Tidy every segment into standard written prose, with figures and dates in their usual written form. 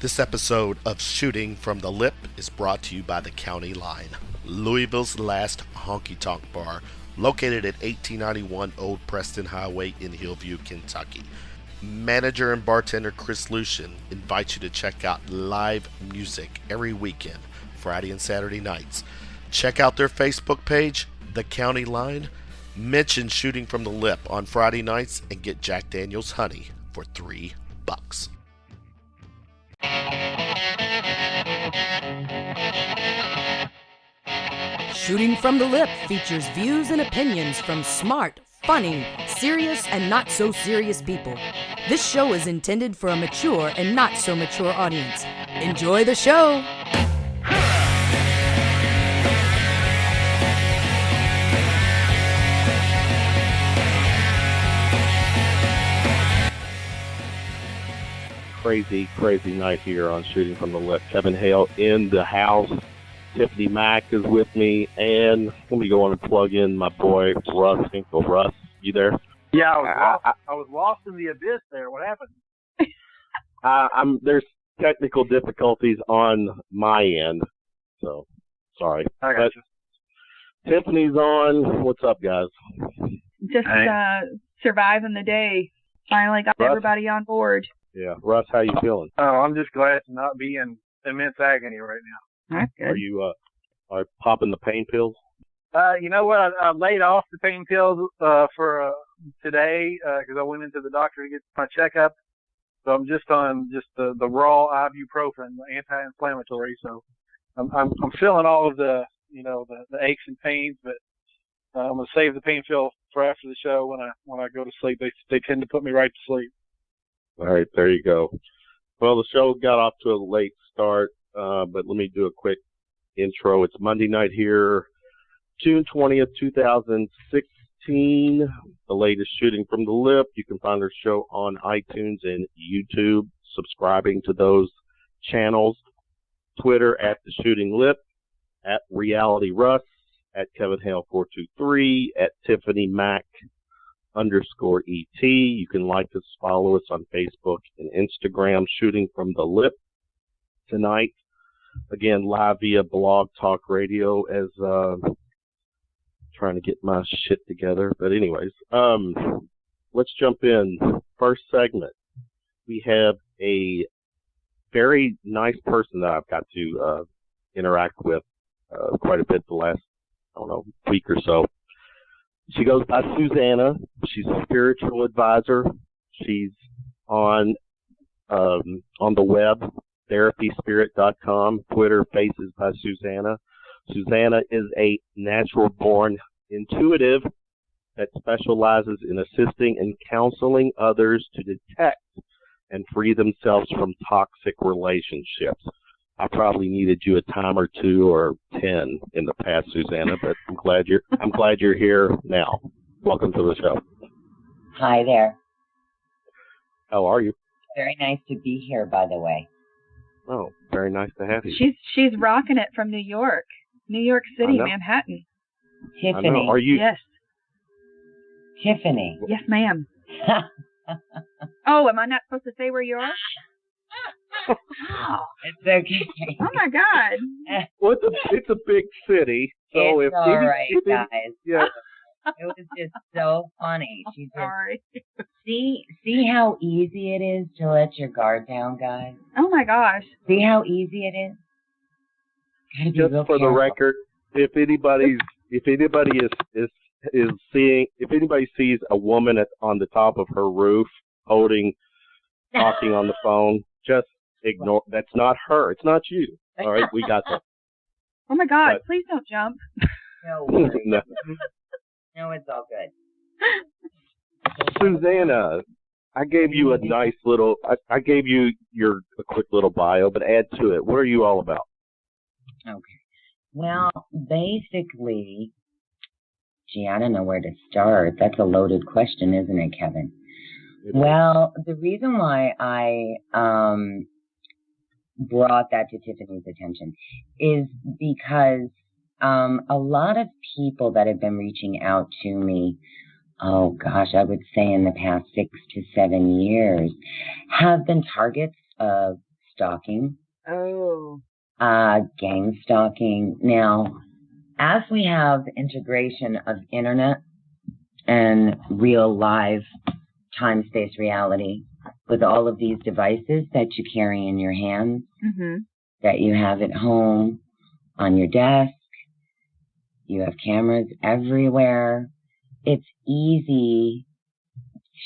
This episode of Shooting from the Lip is brought to you by the County Line, Louisville's last honky-tonk bar, located at 1891 Old Preston Highway in Hillview, Kentucky. Manager and bartender Chris Lucien invites you to check out live music every weekend, Friday and Saturday nights. Check out their Facebook page, The County Line. Mention Shooting from the Lip on Friday nights and get Jack Daniel's Honey for $3. Shooting from the Lip features views and opinions from smart, funny, serious, and not so serious people. This show is intended for a mature and not so mature audience. Enjoy the show! Crazy night here on Shooting from the Lip. Kevin Hale in the house. Tiffany Mac is with me, and let me go on and plug in my boy Russ Hinkle. Russ, you there? Yeah, I was lost in the abyss there. What happened? There's technical difficulties on my end, so sorry. I got you. Tiffany's on. What's up, guys? Just surviving the day. Finally got everybody on board. Yeah, Russ, how you feeling? Oh, I'm just glad to not be in immense agony right now. That's good. Are you are popping the pain pills? You know what? I laid off the pain pills for today because I went into the doctor to get my checkup. So I'm just on the raw ibuprofen, the anti-inflammatory. So I'm feeling all of the the aches and pains, but I'm gonna save the pain pill for after the show when I go to sleep. They tend to put me right to sleep. All right, there you go. Well, the show got off to a late start, but let me do a quick intro. It's Monday night here, June 20th, 2016. The latest Shooting from the Lip. You can find our show on iTunes and YouTube, subscribing to those channels. Twitter at The Shooting Lip, at Reality Russ, at Kevin Hale 423, at Tiffany Mac _ET. You can like us, follow us on Facebook and Instagram, Shooting from the Lip. Tonight, again, live via Blog Talk Radio as trying to get my shit together. But anyways, let's jump in. First segment, we have a very nice person that I've got to interact with quite a bit the last, week or so. She goes by Susanna. She's a spiritual advisor. She's on the web, therapyspirit.com, Twitter, Faces by Susanna. Susanna is a natural-born intuitive that specializes in assisting and counseling others to detect and free themselves from toxic relationships. I probably needed you a time or 2 or 10 in the past, Susanna, but I'm glad you're here now. Welcome to the show. Hi there. How are you? Very nice to be here, by the way. Oh, very nice to have you. She's rocking it from New York City, Manhattan. Tiffany. Are you? Yes. Tiffany. Yes, ma'am. Oh, am I not supposed to say where you are? Oh. It's okay. Oh my God. Well, it's a big city, so it's all right, guys. Yeah. It was just so funny. She's sorry. See how easy it is to let your guard down, guys. Oh my gosh. See how easy it is. Just for the record, if anybody sees a woman on the top of her roof talking on the phone, just ignore. That's not her. It's not you. All right, we got that. Oh my God! Please don't jump. No, no, it's all good. Susanna, I gave you a nice little. I gave you a quick little bio, but add to it. What are you all about? Okay. Well, basically, I don't know where to start. That's a loaded question, isn't it, Kevin? Well, the reason why I brought that to Tiffany's attention is because a lot of people that have been reaching out to me, I would say in the past 6 to 7 years, have been targets of stalking. Oh. Gang stalking. Now, as we have integration of internet and real live time-space reality with all of these devices that you carry in your hands, that you have at home, on your desk, you have cameras everywhere, it's easy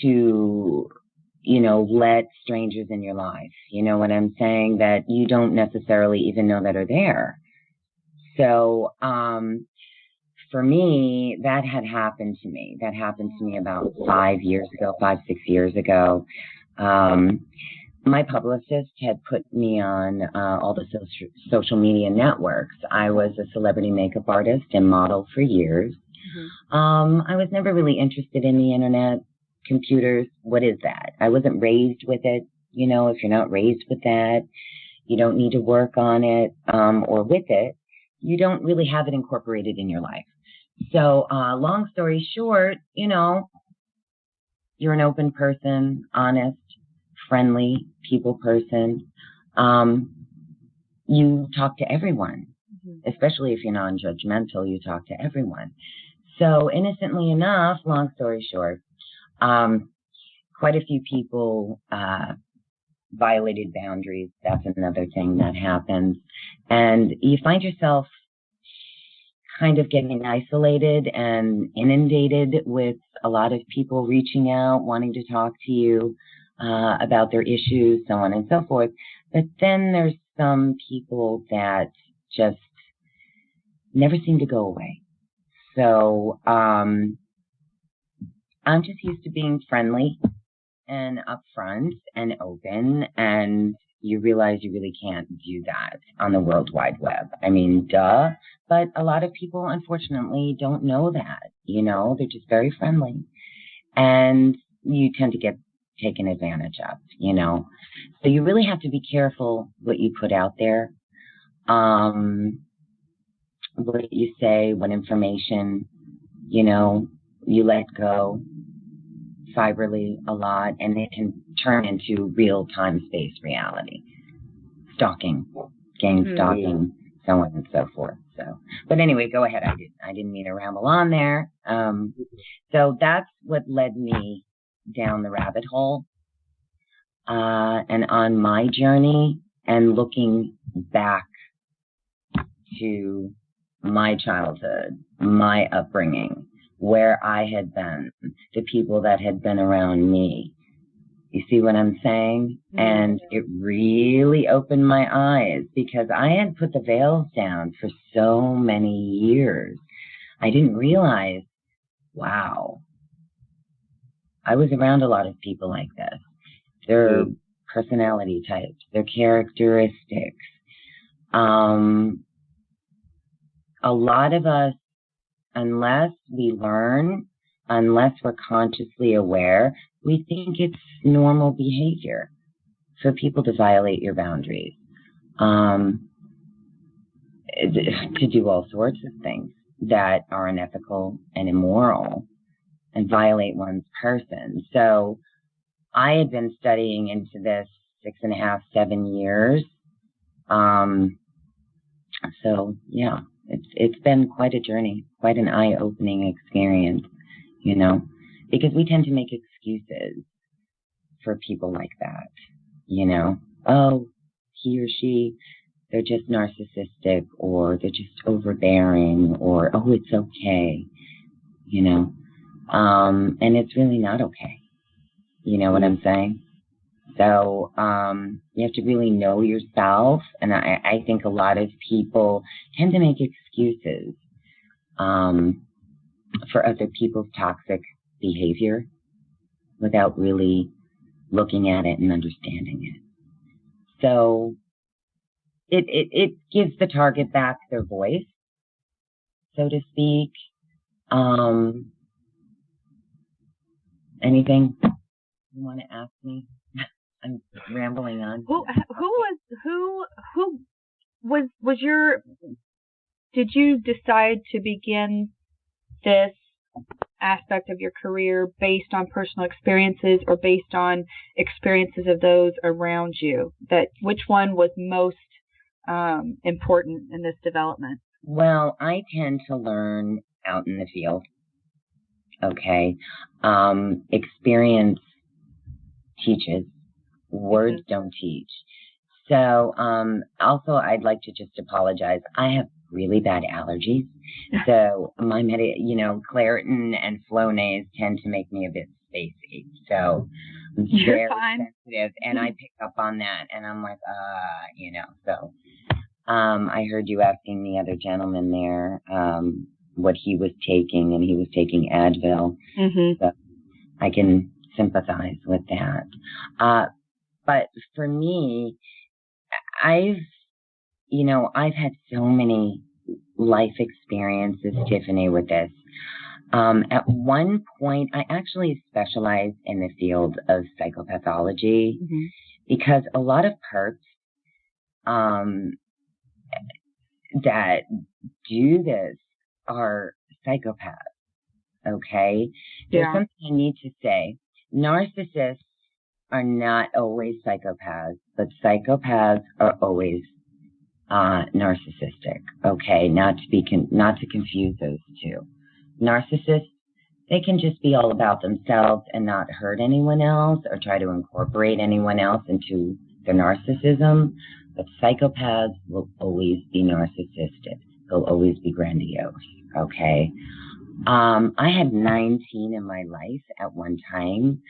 to, let strangers in your life, you know what I'm saying, that you don't necessarily even know that are there. So, for me, that had happened to me. That happened to me about 5, 6 years ago. My publicist had put me on all the social media networks. I was a celebrity makeup artist and model for years. I was never really interested in the internet, computers. What is that? I wasn't raised with it. If you're not raised with that, you don't need to work on it or with it. You don't really have it incorporated in your life. So long story short, you're an open person, honest, friendly, people person. You talk to everyone, especially if you're non-judgmental, you talk to everyone. So innocently enough, long story short, quite a few people violated boundaries. That's another thing that happens. And you find yourself kind of getting isolated and inundated with a lot of people reaching out, wanting to talk to you about their issues, so on and so forth. But then there's some people that just never seem to go away. So I'm just used to being friendly and upfront and open, and you realize you really can't do that on the World Wide Web. I mean, duh. But a lot of people, unfortunately, don't know that. They're just very friendly. And you tend to get taken advantage of, So you really have to be careful what you put out there, what you say, what information, you let go cyberly a lot, and it can turn into real time-space reality. Stalking, gang stalking, so on and so forth. So, but anyway, go ahead. I didn't mean to ramble on there. So that's what led me down the rabbit hole, and on my journey, and looking back to my childhood, my upbringing, where I had been, the people that had been around me. You see what I'm saying? And it really opened my eyes, because I had put the veils down for so many years. I didn't realize, wow, I was around a lot of people like this. Their personality types, their characteristics. A lot of us, unless we learn, unless we're consciously aware, we think it's normal behavior for people to violate your boundaries, to do all sorts of things that are unethical and immoral and violate one's person. So I had been studying into this 6.5, 7 years. So yeah, it's been quite a journey, quite an eye-opening experience, because we tend to make excuses for people like that, oh, he or she, they're just narcissistic, or they're just overbearing, or, oh, it's okay, and it's really not okay. You know what I'm saying? So you have to really know yourself, and I think a lot of people tend to make excuses for other people's toxic behavior without really looking at it and understanding it. So it gives the target back their voice, so to speak. Anything you want to ask me? I'm rambling on. Who was your? Did you decide to begin this aspect of your career based on personal experiences or based on experiences of those around you? Which one was most important in this development? Well, I tend to learn out in the field. Okay. Experience teaches. Words don't teach. So, also, I'd like to just apologize. I have really bad allergies. So my Claritin and Flonase tend to make me a bit spacey. So I'm very sensitive, and I pick up on that, and I'm like, so I heard you asking the other gentleman there what he was taking, and he was taking Advil. So I can sympathize with that. But for me, I've had so many life experiences, Tiffany, with this. At one point, I actually specialized in the field of psychopathology because a lot of perps that do this are psychopaths, okay? There's something I need to say. Narcissists are not always psychopaths, but psychopaths are always narcissistic, okay? Not to confuse those two. Narcissists, they can just be all about themselves and not hurt anyone else or try to incorporate anyone else into their narcissism, but psychopaths will always be narcissistic. They'll always be grandiose, okay? I had 19 in my life at one time.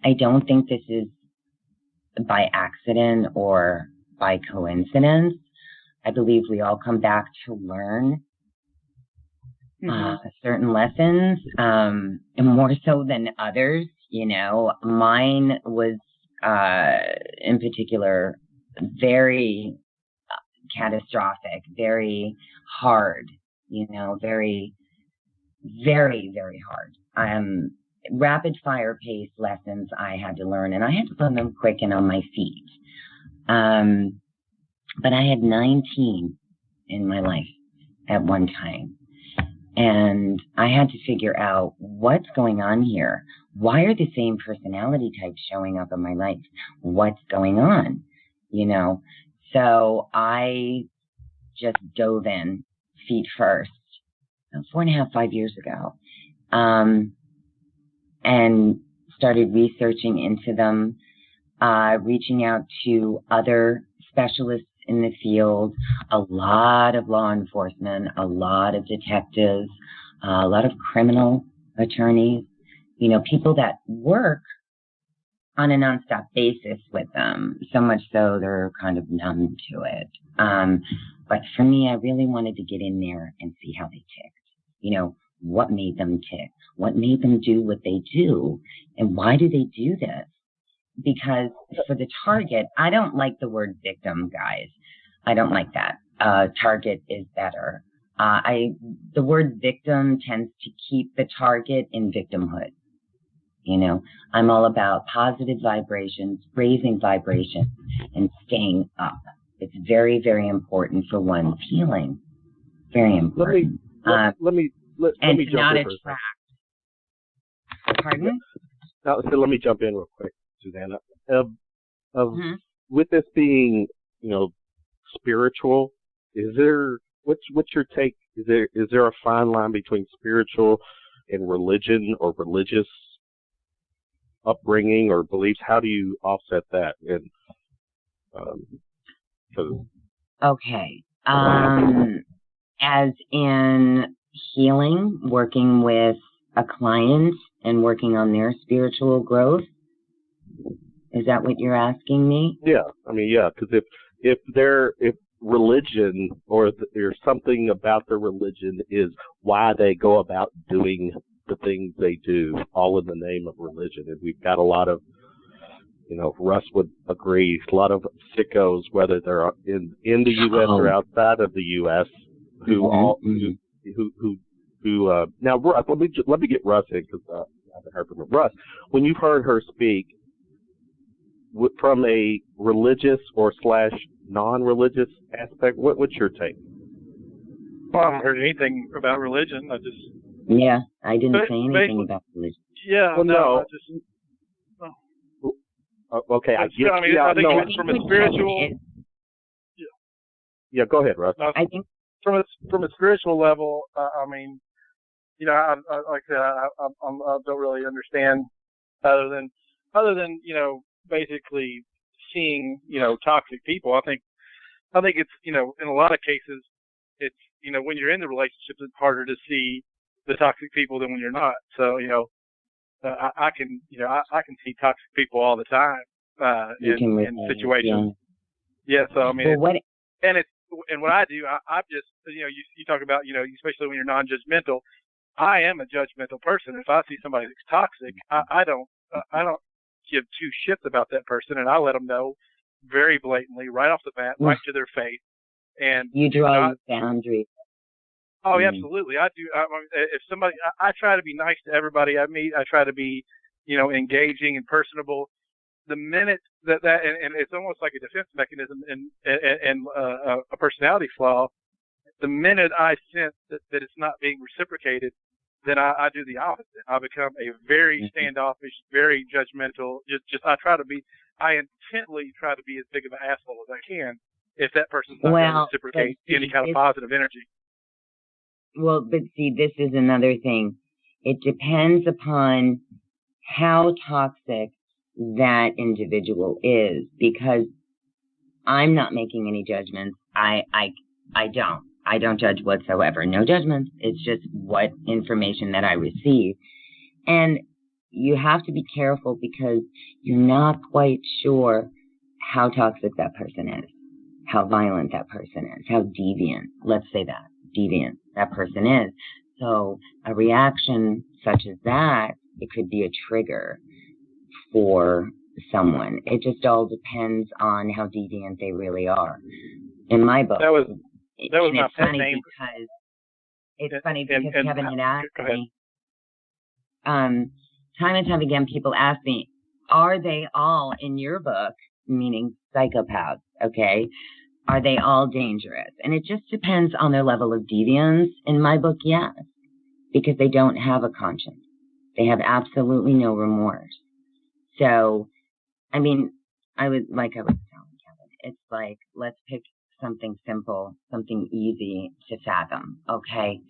I don't think this is by accident or by coincidence. I believe we all come back to learn certain lessons, and more so than others. Mine was in particular very catastrophic, very hard, very, very, very hard. Rapid fire pace lessons I had to learn, and I had to learn them quick and on my feet. But I had 19 in my life at one time. And I had to figure out what's going on here. Why are the same personality types showing up in my life? What's going on? So I just dove in feet first 4.5, 5 years ago. And started researching into them, reaching out to other specialists in the field, a lot of law enforcement, a lot of detectives, a lot of criminal attorneys, people that work on a nonstop basis with them, so much so they're kind of numb to it. But for me, I really wanted to get in there and see how they ticked. What made them tick? What made them do what they do? And why do they do this? Because for the target, I don't like the word victim, guys. I don't like that. Target is better. The word victim tends to keep the target in victimhood. I'm all about positive vibrations, raising vibrations, and staying up. It's very, very important for one's healing. Very important. Let me jump in attract. Pardon? So let me jump in real quick, Susanna. With this being, spiritual, what's your take? Is there a fine line between spiritual and religion or religious upbringing or beliefs? How do you offset that? Okay. As in healing, working with a client and working on their spiritual growth? Is that what you're asking me? Yeah. Because if religion or there's something about the religion is why they go about doing the things they do, all in the name of religion. And we've got a lot of, Russ would agree, a lot of sickos, whether they're in the U.S. or outside of the U.S., now, Russ, let me get Russ in because I haven't heard from him. Russ, when you've heard her speak, from a religious or / non-religious aspect, what's your take? Well, I haven't heard anything about religion. I just Yeah, I didn't say anything about religion. Yeah, well, no. Okay, I get. I mean, I think from a spiritual. Yeah, go ahead, Russ. I think from a spiritual level, I mean, you know, I like I said, I don't really understand other than you know, basically seeing, you know, toxic people. I think it's, you know, in a lot of cases, it's, you know, when you're in the relationships, it's harder to see the toxic people than when you're not. So, you know, I can see toxic people all the time in situations. Yeah. So I mean, well, what I do, I'm just, you know, you talk about, you know, especially when you're non-judgmental. I am a judgmental person. If I see somebody that's toxic, I don't give two shits about that person, and I let them know very blatantly, right off the bat, right to their face. And you draw your boundaries. Oh, absolutely. I do. If somebody, I try to be nice to everybody I meet. I try to be, you know, engaging and personable. The minute and it's almost like a defense mechanism and a personality flaw. The minute I sense that it's not being reciprocated, then I do the opposite. I become a very standoffish, very judgmental. I intently try to be as big of an asshole as I can if that person's not going to reciprocate any kind of positive energy. Well, but see, this is another thing. It depends upon how toxic that individual is, because I'm not making any judgments. I don't judge whatsoever. No judgments. It's just what information that I receive. And you have to be careful because you're not quite sure how toxic that person is, how violent that person is, how deviant, let's say that, deviant that person is. So a reaction such as that, it could be a trigger for someone. It just all depends on how deviant they really are. In my book, that was my pet name. It's funny because Kevin had asked me, time and time again, people ask me, are they all in your book, meaning psychopaths, okay? Are they all dangerous? And it just depends on their level of deviance. In my book, yes, because they don't have a conscience. They have absolutely no remorse. So, I mean, I was telling Kevin, it's like, let's pick something simple, something easy to fathom, okay?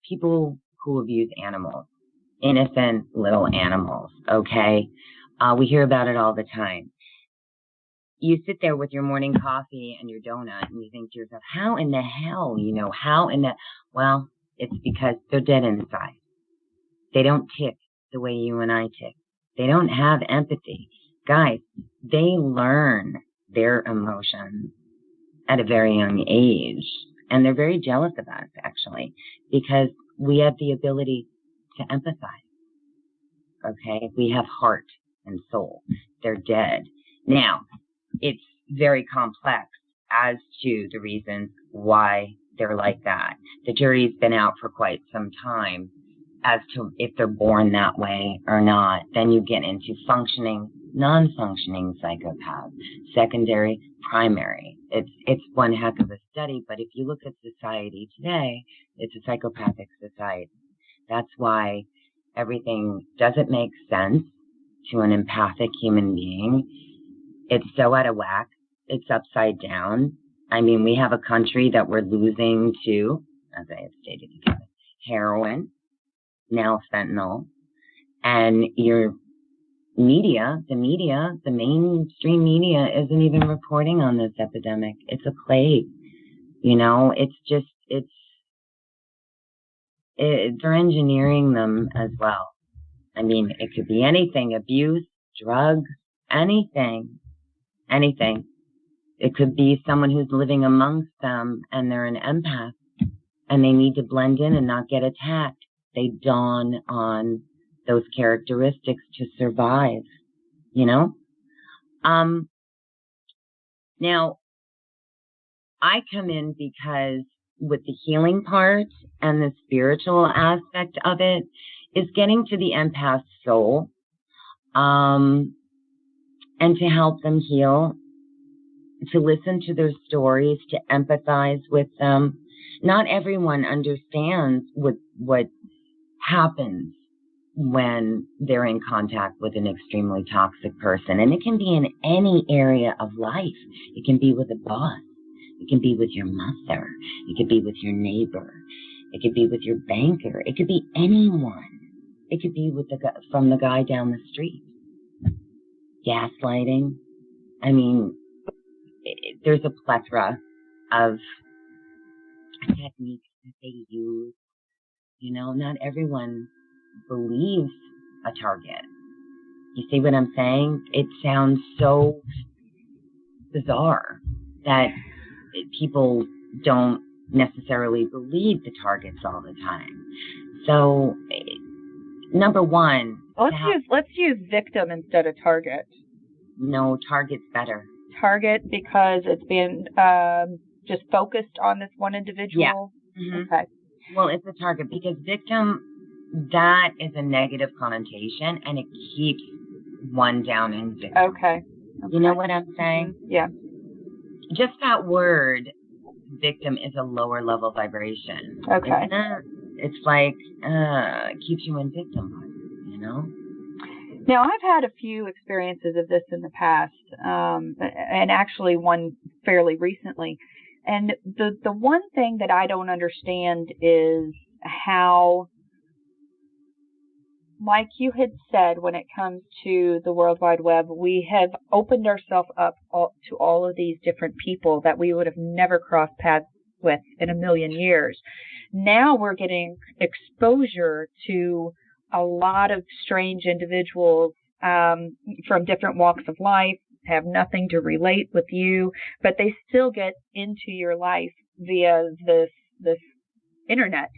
People who abuse animals, innocent little animals, okay? We hear about it all the time. You sit there with your morning coffee and your donut and you think to yourself, how in the hell, well, it's because they're dead inside. They don't tick the way you and I tick. They don't have empathy. Guys, they learn their emotions at a very young age. And they're very jealous of us, actually, because we have the ability to empathize. Okay? We have heart and soul. They're dead. Now, it's very complex as to the reasons why they're like that. The jury's been out for quite some time as to if they're born that way or not. Then you get into functioning, non-functioning psychopaths, secondary, primary. It's one heck of a study, but if you look at society today, it's a psychopathic society. That's why everything doesn't make sense to an empathic human being. It's so out of whack. It's upside down. I mean, we have a country that we're losing to, as I have stated together, heroin, now fentanyl, and your media, the mainstream media isn't even reporting on this epidemic. It's a plague. You know, they're engineering them as well. I mean, it could be anything, abuse, drugs, anything. It could be someone who's living amongst them and they're an empath and they need to blend in and not get attacked. They dawn on those characteristics to survive, you know? Now, I come in because with the healing part and the spiritual aspect of it is getting to the empath's soul, and to help them heal, to listen to their stories, to empathize with them, Not everyone understands what happens when they're in contact with an extremely toxic person. And it can be in any area of life. It can be with a boss. It can be with your mother. It could be with your neighbor. It could be with your banker. It could be anyone. It could be with from the guy down the street. Gaslighting. I mean, there's a plethora of techniques that they use. You know, not everyone believes a target. You see what I'm saying? It sounds so bizarre that people don't necessarily believe the targets all the time. So, number one, let's use victim instead of target. No, target's better. Target because it's been just focused on this one individual. Yeah. Mm-hmm. Okay. Well, it's a target because victim, that is a negative connotation, and it keeps one down in victim. Okay. You know what I'm saying? Mm-hmm. Yeah. Just that word, victim, is a lower level vibration. Okay. It's like, it keeps you in victim mode, you know? Now, I've had a few experiences of this in the past, and actually one fairly recently. And the one thing that I don't understand is how, like you had said, when it comes to the World Wide Web, we have opened ourselves up to all of these different people that we would have never crossed paths with in a million years. Now we're getting exposure to a lot of strange individuals from different walks of life, have nothing to relate with you, but they still get into your life via this internet.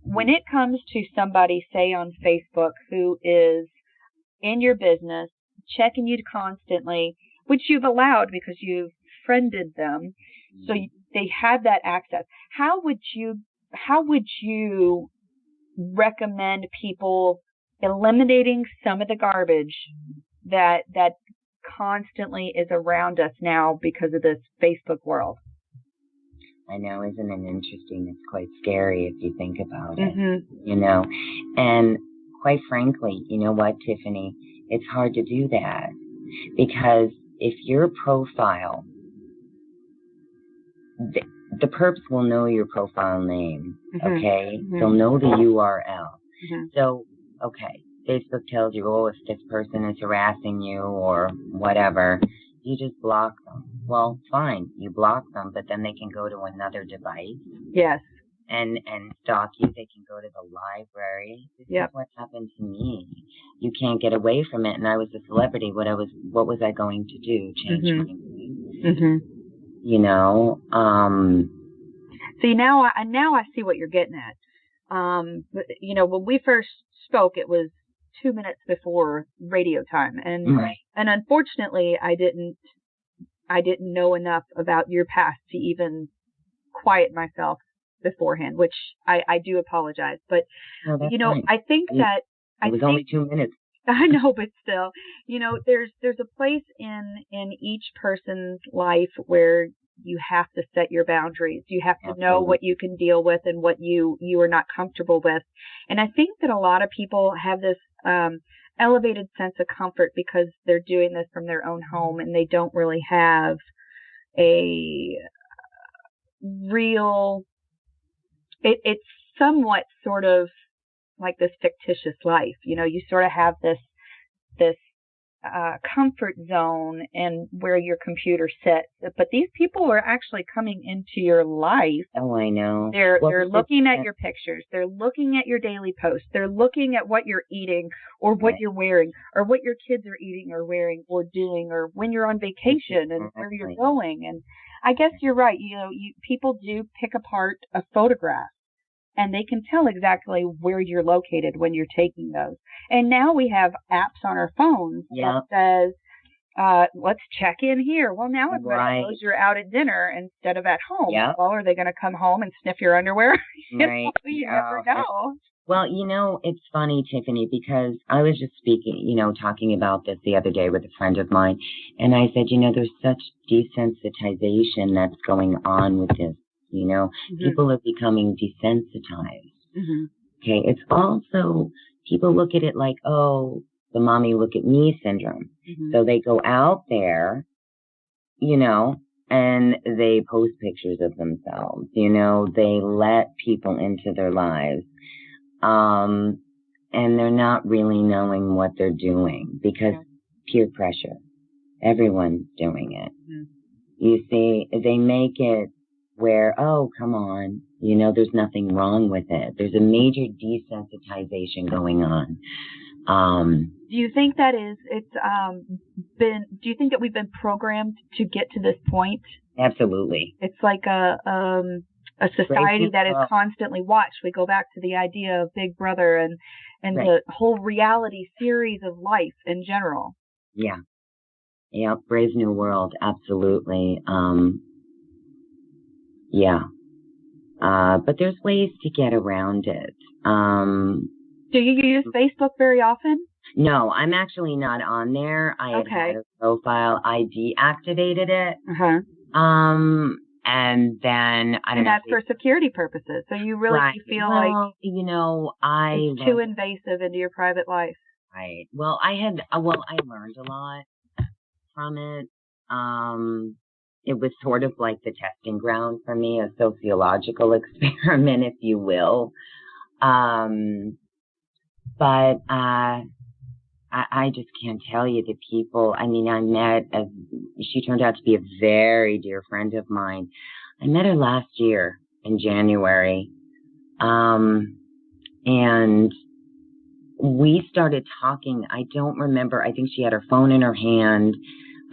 When it comes to somebody, say on Facebook, who is in your business, checking you constantly, which you've allowed because you've friended them, so they have that access. How would you recommend people eliminating some of the garbage that constantly is around us now because of this Facebook world? I know, isn't it interesting? It's quite scary if you think about it, Mm-hmm. you know. And quite frankly, you know what, Tiffany? It's hard to do that because if your profile, the perps will know your profile name, okay? Mm-hmm. They'll know the URL. Mm-hmm. So, okay, Facebook tells you, oh, if this person is harassing you or whatever, you just block them. Well, fine, you block them, but then they can go to another device. Yes. And stalk you. They can go to the library. This is what happened to me. You can't get away from it. And I was a celebrity. What was I going to do? Change my name? Mm-hmm. You know. See, now I see what you're getting at. You know, when we first spoke, it was 2 minutes before radio time, and unfortunately, I didn't know enough about your past to even quiet myself beforehand, which I do apologize. But you know, fine. I think that it was only 2 minutes. I know, but still, you know, there's a place in each person's life where you have to set your boundaries. You have to know what you can deal with and what you are not comfortable with. And I think that a lot of people have this elevated sense of comfort because they're doing this from their own home and they don't really have a real, it's somewhat sort of like this fictitious life. You know, you sort of have this comfort zone and where your computer sits. But these people are actually coming into your life. Oh, I know. They're looking at your pictures. They're looking at your daily posts. They're looking at what you're eating or what you're wearing or what your kids are eating or wearing or doing or when you're on vacation and where you're going. And I guess you're right. You know, people do pick apart a photograph. And they can tell exactly where you're located when you're taking those. And now we have apps on our phones that says, let's check in here. Well, now everybody knows you're out at dinner instead of at home. Yeah. Well, are they going to come home and sniff your underwear? You never know. Well, you know, it's funny, Tiffany, because I was just talking about this the other day with a friend of mine. And I said, you know, there's such desensitization that's going on with this You know, people are becoming desensitized. Okay. It's also, people look at it like, oh, the mommy look at me syndrome. So they go out there, you know, and they post pictures of themselves, you know, they let people into their lives. And they're not really knowing what they're doing because peer pressure. Everyone's doing it. You see, they make it where, oh, come on, you know, there's nothing wrong with it. There's a major desensitization going on. Do you think that do you think that we've been programmed to get to this point? Absolutely. It's like a society that is constantly watched. We go back to the idea of Big Brother and the whole reality series of life in general. Yeah. Yeah, Brave New World, absolutely. But there's ways to get around it. Do you use Facebook very often? No, I'm actually not on there. I had a profile. I deactivated it. And then I don't know. And that's for security purposes. So you really feel like, you know, it's too invasive into your private life. Right. Well, I learned a lot from it. It was sort of like the testing ground for me, a sociological experiment, if you will. But I just can't tell you the people. I mean, she turned out to be a very dear friend of mine. I met her last year in January. And we started talking. I don't remember. I think she had her phone in her hand.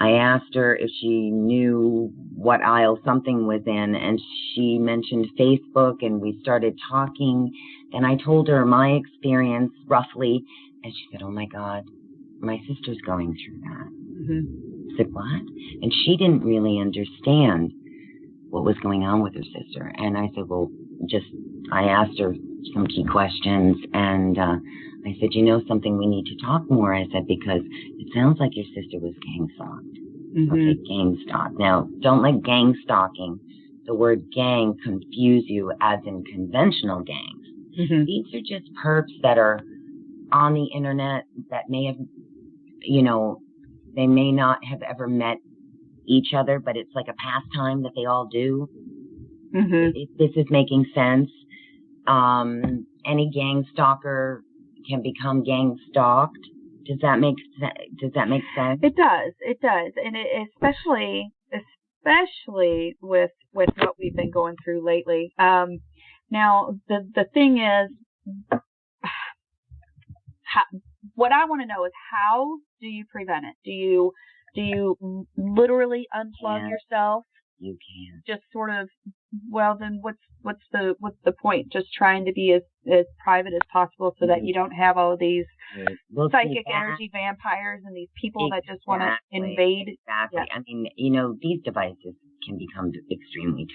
I asked her if she knew what aisle something was in, and she mentioned Facebook, and we started talking. And I told her my experience roughly, and she said, oh my God, my sister's going through that. I said, what? And she didn't really understand what was going on with her sister. And I said, well, I asked her some key questions, and I said, you know something, we need to talk more. I said, because it sounds like your sister was gang stalked. Okay, gang stalked. Now, don't let gang stalking, the word gang, confuse you as in conventional gangs. These are just perps that are on the internet that may have, you know, they may not have ever met each other, but it's like a pastime that they all do. If this is making sense. Any gang stalker can become gang stalked. Does that make sense? It does. And especially with what we've been going through lately. Now the thing is, what I want to know is, how do you prevent it? Do you literally unplug yourself? You can't. Just sort of, well, then what's the point? Just trying to be as private as possible so that you don't have all of these psychic energy vampires and these people that just want to invade. Exactly. Yeah. I mean, you know, these devices can become extremely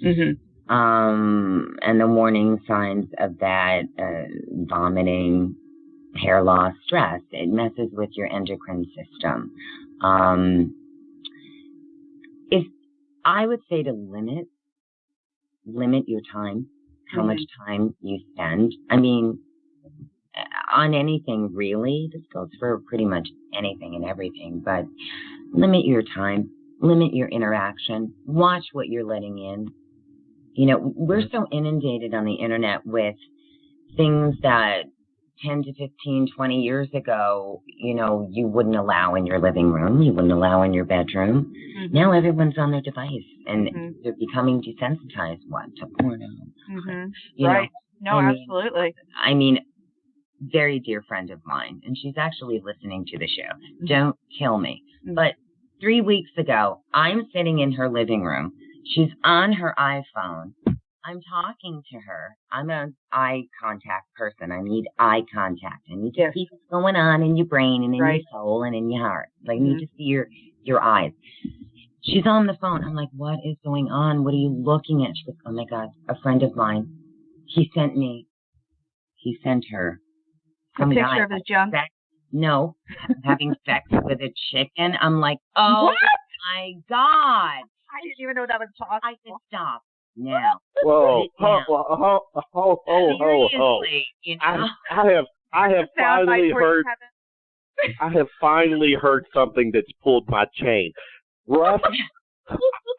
toxic. And the warning signs of that, vomiting, hair loss, stress, it messes with your endocrine system. If I would say to limit your time, how much time you spend. I mean, on anything really. This goes for pretty much anything and everything, but limit your time, limit your interaction, watch what you're letting in. You know, we're so inundated on the internet with things that 10 to 15, 20 years ago, you know, you wouldn't allow in your living room, you wouldn't allow in your bedroom. Now everyone's on their device, and they're becoming desensitized, to porno. You know, absolutely. I mean, very dear friend of mine, and she's actually listening to the show. Don't kill me. But 3 weeks ago, I'm sitting in her living room. She's on her iPhone. I'm talking to her. I'm an eye contact person. I need eye contact. I need to see what's going on in your brain and in your soul and in your heart. I need to see your eyes. She's on the phone. I'm like, what is going on? What are you looking at? She goes, oh my God, a friend of mine. He sent her a picture of his junk. No, having sex with a chicken. I'm like, oh my God. I didn't even know that was possible. I said, stop. Now. Whoa, Now. Seriously, you know? I have finally heard. I have finally heard something that's pulled my chain. Russ,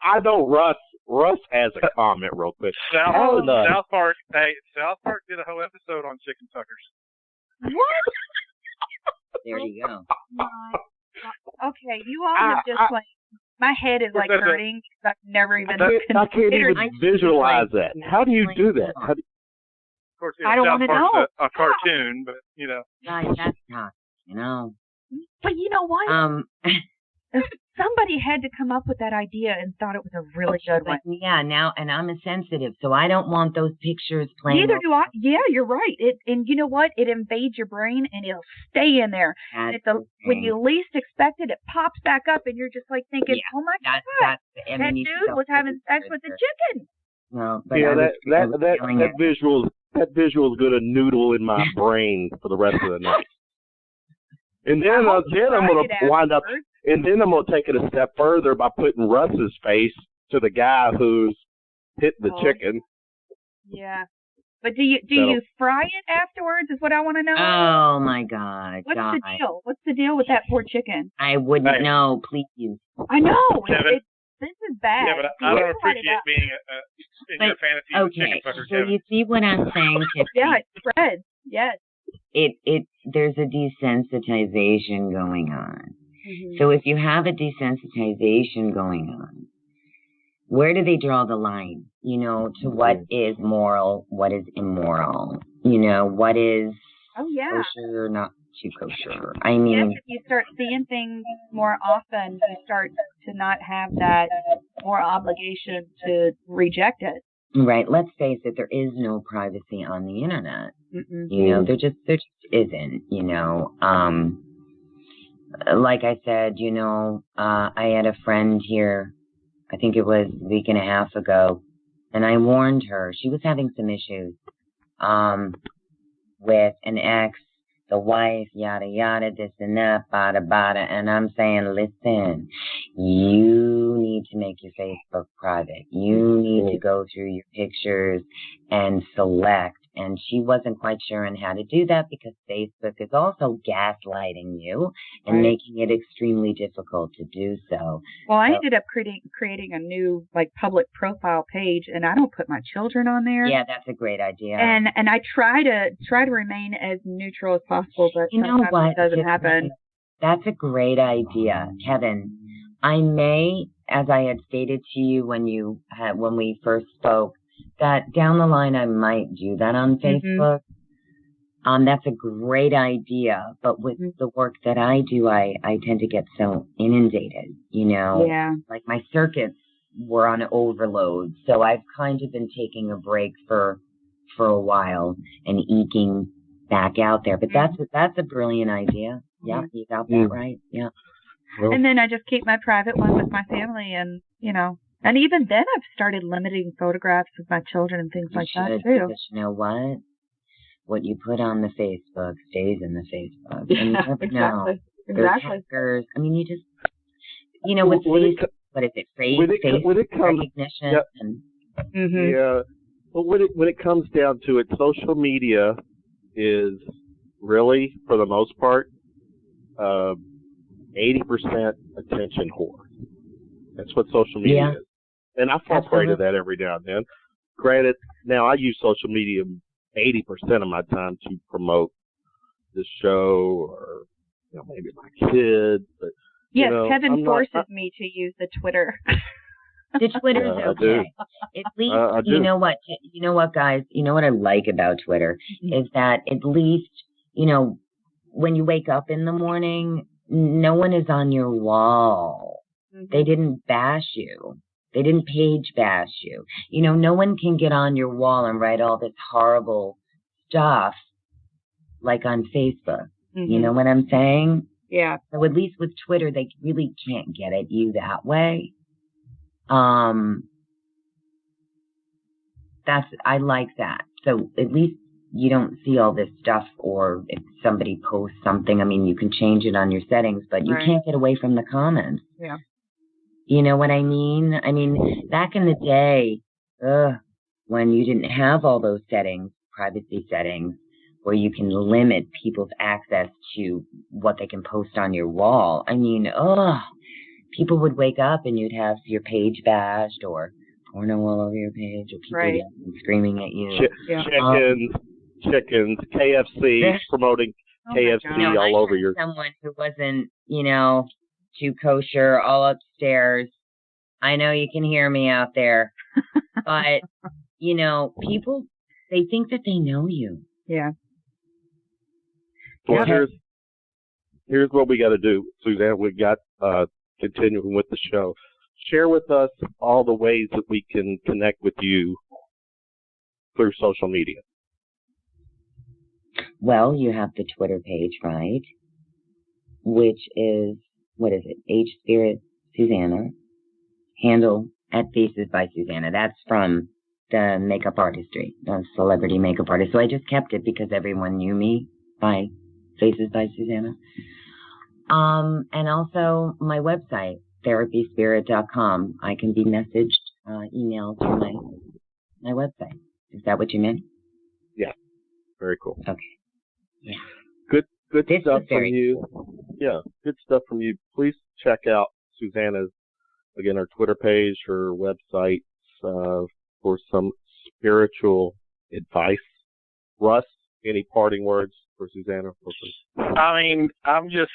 I know Russ has a comment real quick. South Park did a whole episode on chicken suckers. What? There you go. Okay, you all have just like, my head is like hurting because I've never even I can't even visualize that. How do you do that? Of course, I don't want to know. A cartoon, but you know. Guys, that's tough, you know. But you know what? Somebody had to come up with that idea and thought it was a really good one. Yeah, now, and I'm a sensitive, so I don't want those pictures playing. Neither do I. Yeah, you're right. And you know what? It invades your brain and it'll stay in there. When you least expect it, it pops back up and you're just like thinking, oh my God, that dude was having sex with the chicken. No, but yeah, that visual is going to noodle in my brain for the rest of the night. And then I'm going to wind up, and then I'm going to take it a step further by putting Russ's face to the guy who's hit the chicken. Yeah. But do you fry it afterwards is what I want to know? Oh, my God. What's the deal? What's the deal with that poor chicken? I wouldn't know. Please. I know. This is bad. Yeah, but I don't appreciate being in your fantasy of chicken sucker, so you see what I'm saying, Tiffany? Yeah, it spreads. Yes. There's a desensitization going on. Mm-hmm. So if you have a desensitization going on, where do they draw the line? You know, to what is moral, what is immoral? You know, what is kosher or not too kosher? I mean, yes, if you start seeing things more often, you start to not have that more obligation to reject it. Right. Let's face it, there is no privacy on the internet. Mm-mm. You know, there just isn't, you know. Like I said, you know, I had a friend here, I think it was a week and a half ago, and I warned her. She was having some issues with an ex, the wife, yada, yada, this and that, bada, bada. And I'm saying, listen, you need to make your Facebook private. You need to go through your pictures and select. And she wasn't quite sure on how to do that because Facebook is also gaslighting you and making it extremely difficult to do so. Well, I ended up creating a new public profile page, and I don't put my children on there. Yeah, that's a great idea. And I try to remain as neutral as possible, but you know what? It doesn't happen. That's a great idea, Kevin. I may, as I had stated to you when we first spoke, that down the line I might do that on Facebook. That's a great idea, but with the work that I do, I tend to get so inundated, you know. Yeah. Like my circuits were on overload, so I've kind of been taking a break for a while and eking back out there. But that's a brilliant idea. Yeah, you got that right. Yeah. Well, and then I just keep my private one with my family, and you know. And even then, I've started limiting photographs of my children and things like that, too. Because you know what? What you put on the Facebook stays in the Facebook. Yeah, and you never know. Exactly. Hackers. I mean, you just, you know, with Facebook, what is it? Face recognition. Yeah. But when it comes down to it, social media is really, for the most part, 80% attention whore. That's what social media is. And I fall prey to that every now and then. Granted, now I use social media 80% of my time to promote the show or, you know, maybe my kids. But, yes, you know, Kevin forces me to use the Twitter. The Twitter is okay. At least, you know what, guys? You know what I like about Twitter is that at least, you know, when you wake up in the morning, no one is on your wall. They didn't bash you. They didn't page bash you. You know, no one can get on your wall and write all this horrible stuff like on Facebook. You know what I'm saying? Yeah. So at least with Twitter, they really can't get at you that way. I like that. So at least you don't see all this stuff, or if somebody posts something, I mean, you can change it on your settings, but you can't get away from the comments. Yeah. You know what I mean? I mean, back in the day, when you didn't have all those settings, privacy settings, where you can limit people's access to what they can post on your wall. I mean, people would wake up and you'd have your page bashed or porno all over your page or people yelling, screaming at you. Chickens, KFC, promoting KFC all over your... Someone who wasn't, too kosher, all upstairs. I know you can hear me out there. But, people, they think that they know you. Yeah. Well, here's what we got to do, Susanna. We got continuing with the show. Share with us all the ways that we can connect with you through social media. Well, you have the Twitter page, right? Which is, what is it? Hspirit Susanna. Handle @Faces by Susanna. That's from the makeup artistry, the celebrity makeup artist. So I just kept it because everyone knew me by Faces by Susanna. And also my website, therapyspirit.com. I can be messaged, emailed to my website. Is that what you meant? Yeah. Very cool. Okay. Yeah. Good stuff from you. Yeah, good stuff from you. Please check out Susanna's, again, her Twitter page, her website, for some spiritual advice. Russ, any parting words for Susanna? I mean, I'm just,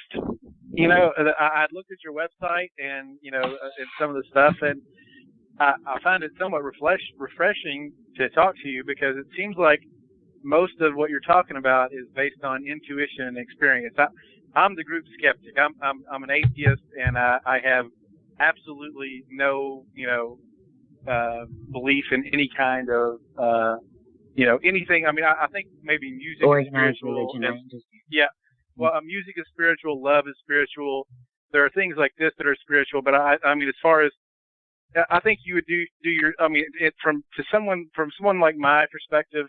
I looked at your website and, and some of the stuff, and I find it somewhat refreshing to talk to you because it seems like most of what you're talking about is based on intuition and experience. I'm the group skeptic. I'm an atheist, and I have absolutely no, belief in any kind of, anything. I mean, I think maybe music is spiritual. Well, music is spiritual. Love is spiritual. There are things like this that are spiritual, but I mean, as far as, I think you would do your, I mean, from someone like my perspective,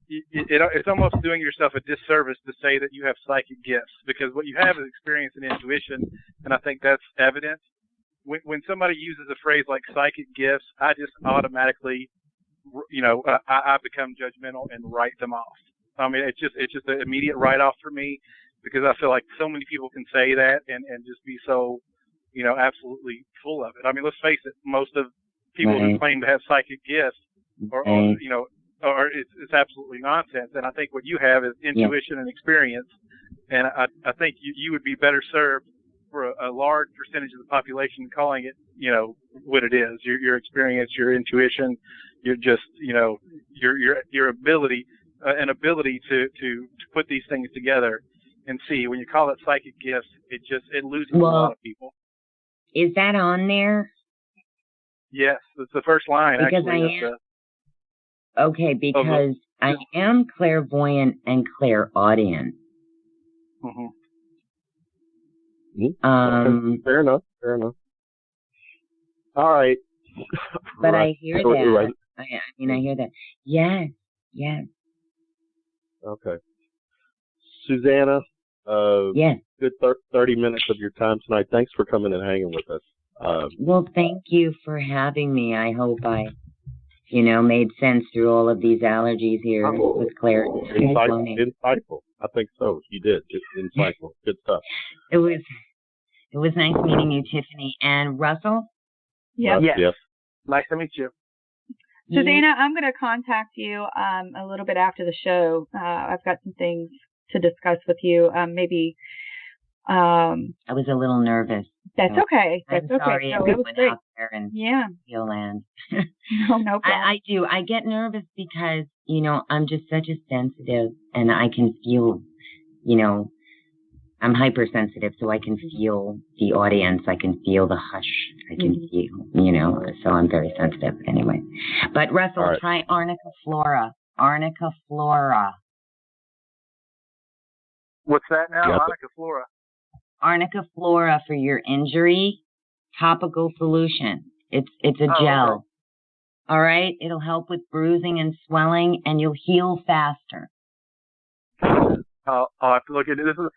it's almost doing yourself a disservice to say that you have psychic gifts, because what you have is experience and intuition, and I think that's evident. When somebody uses a phrase like psychic gifts, I just automatically, I become judgmental and write them off. I mean, it's just an immediate write-off for me, because I feel like so many people can say that and just be so, absolutely full of it. I mean, let's face it, most of people who claim to have psychic gifts or it's absolutely nonsense. And I think what you have is intuition and experience. And I think you would be better served for a large percentage of the population calling it, what it is. Your experience, your intuition, your just, your ability, an ability to put these things together and see. When you call it psychic gifts, it loses a lot of people. Is that on there? Yes, it's the first line. Because actually. Because I am clairvoyant and clairaudient. Mm-hmm. Fair enough. All right. But I hear that. Right. I hear that. Yes. Okay. Susanna, good 30 minutes of your time tonight. Thanks for coming and hanging with us. Well, thank you for having me. I hope I made sense through all of these allergies here with Claire. Insightful. I think so. You did. Just insightful. Good stuff. It was nice meeting you, Tiffany. And Russell? Yes. Nice to meet you. Susanna, I'm going to contact you a little bit after the show. I've got some things to discuss with you. Maybe. I was a little nervous. That's okay. I'm sorry everyone out there in Steel Land. No problem. I do. I get nervous because, I'm just such a sensitive, and I can feel, I'm hypersensitive, so I can feel the audience. I can feel the hush. I can feel, so I'm very sensitive anyway. But Russell, try Arnica Flora. Arnica Flora. What's that now? Yep. Arnica Flora. Arnica Flora for your injury, topical solution. It's a gel. Okay. All right? It'll help with bruising and swelling, and you'll heal faster. I'll have to look at it. This was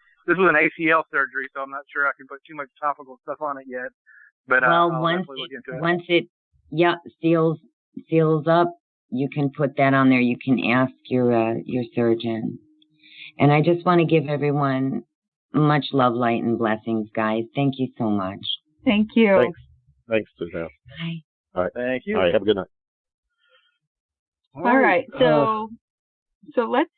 an ACL surgery, so I'm not sure I can put too much topical stuff on it yet. But I'll definitely look into it. Once it seals seals up, you can put that on there. You can ask your surgeon. And I just want to give everyone much love, light, and blessings, guys. Thank you so much. Thank you. Thanks, Suzanne. Bye. All right. Thank you. All right. Have a good night. All right. So let's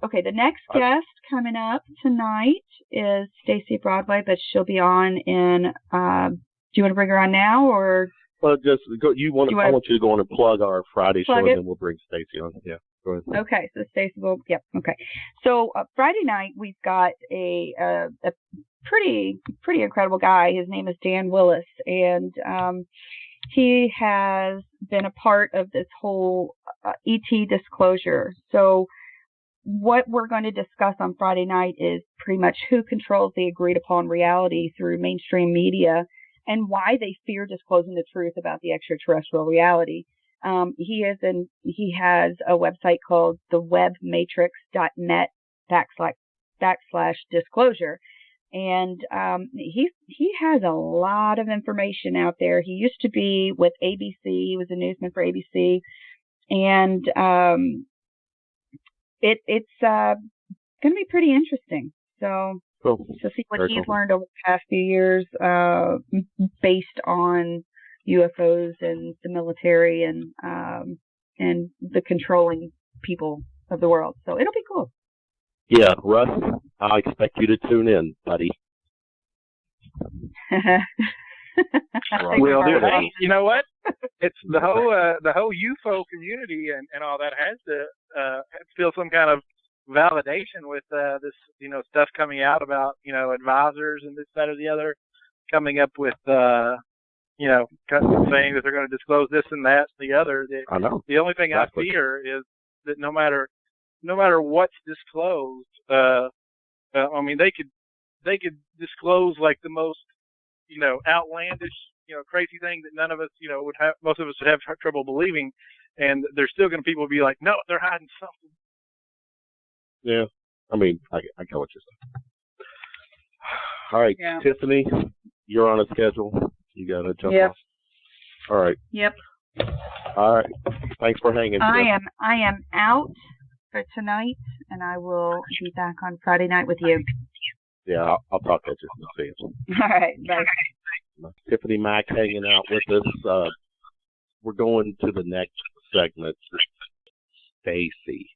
okay, the next guest coming up tonight is Stacey Broadway, but she'll be on in do you want to bring her on now, or well, just go. I want you to go on and plug our Friday show, and then we'll bring Stacey on. Yeah, go ahead. Okay, so Stacey will. Yep. Okay. So Friday night we've got a pretty incredible guy. His name is Dan Willis, and he has been a part of this whole ET disclosure. So what we're going to discuss on Friday night is pretty much who controls the agreed upon reality through mainstream media, and why they fear disclosing the truth about the extraterrestrial reality. He has a website called thewebmatrix.net/disclosure. And he has a lot of information out there. He used to be with ABC. He was a newsman for ABC. And it's going to be pretty interesting. So to see what he's learned over the past few years based on UFOs and the military and the controlling people of the world. So it'll be cool. Yeah, Russ, I expect you to tune in, buddy. Will do. Hey, you know what? It's the whole UFO community and all that has to feel some kind of validation with this stuff coming out about advisors and this, that, or the other coming up with saying that they're going to disclose this and that and the other. I know. The only thing I fear is that no matter what's disclosed, I mean, they could disclose like the most, outlandish, crazy thing that none of us, most of us would have trouble believing, and there's still going to people be like, no, they're hiding something. Yeah, I mean, I get what you're saying. All right, yeah. Tiffany, you're on a schedule. You got to jump off. All right. Yep. All right. Thanks for hanging. I am out for tonight, and I will be back on Friday night with you. Yeah, I'll talk to you. See you. All right. Bye. Tiffany Mac hanging out with us. We're going to the next segment. Stacey.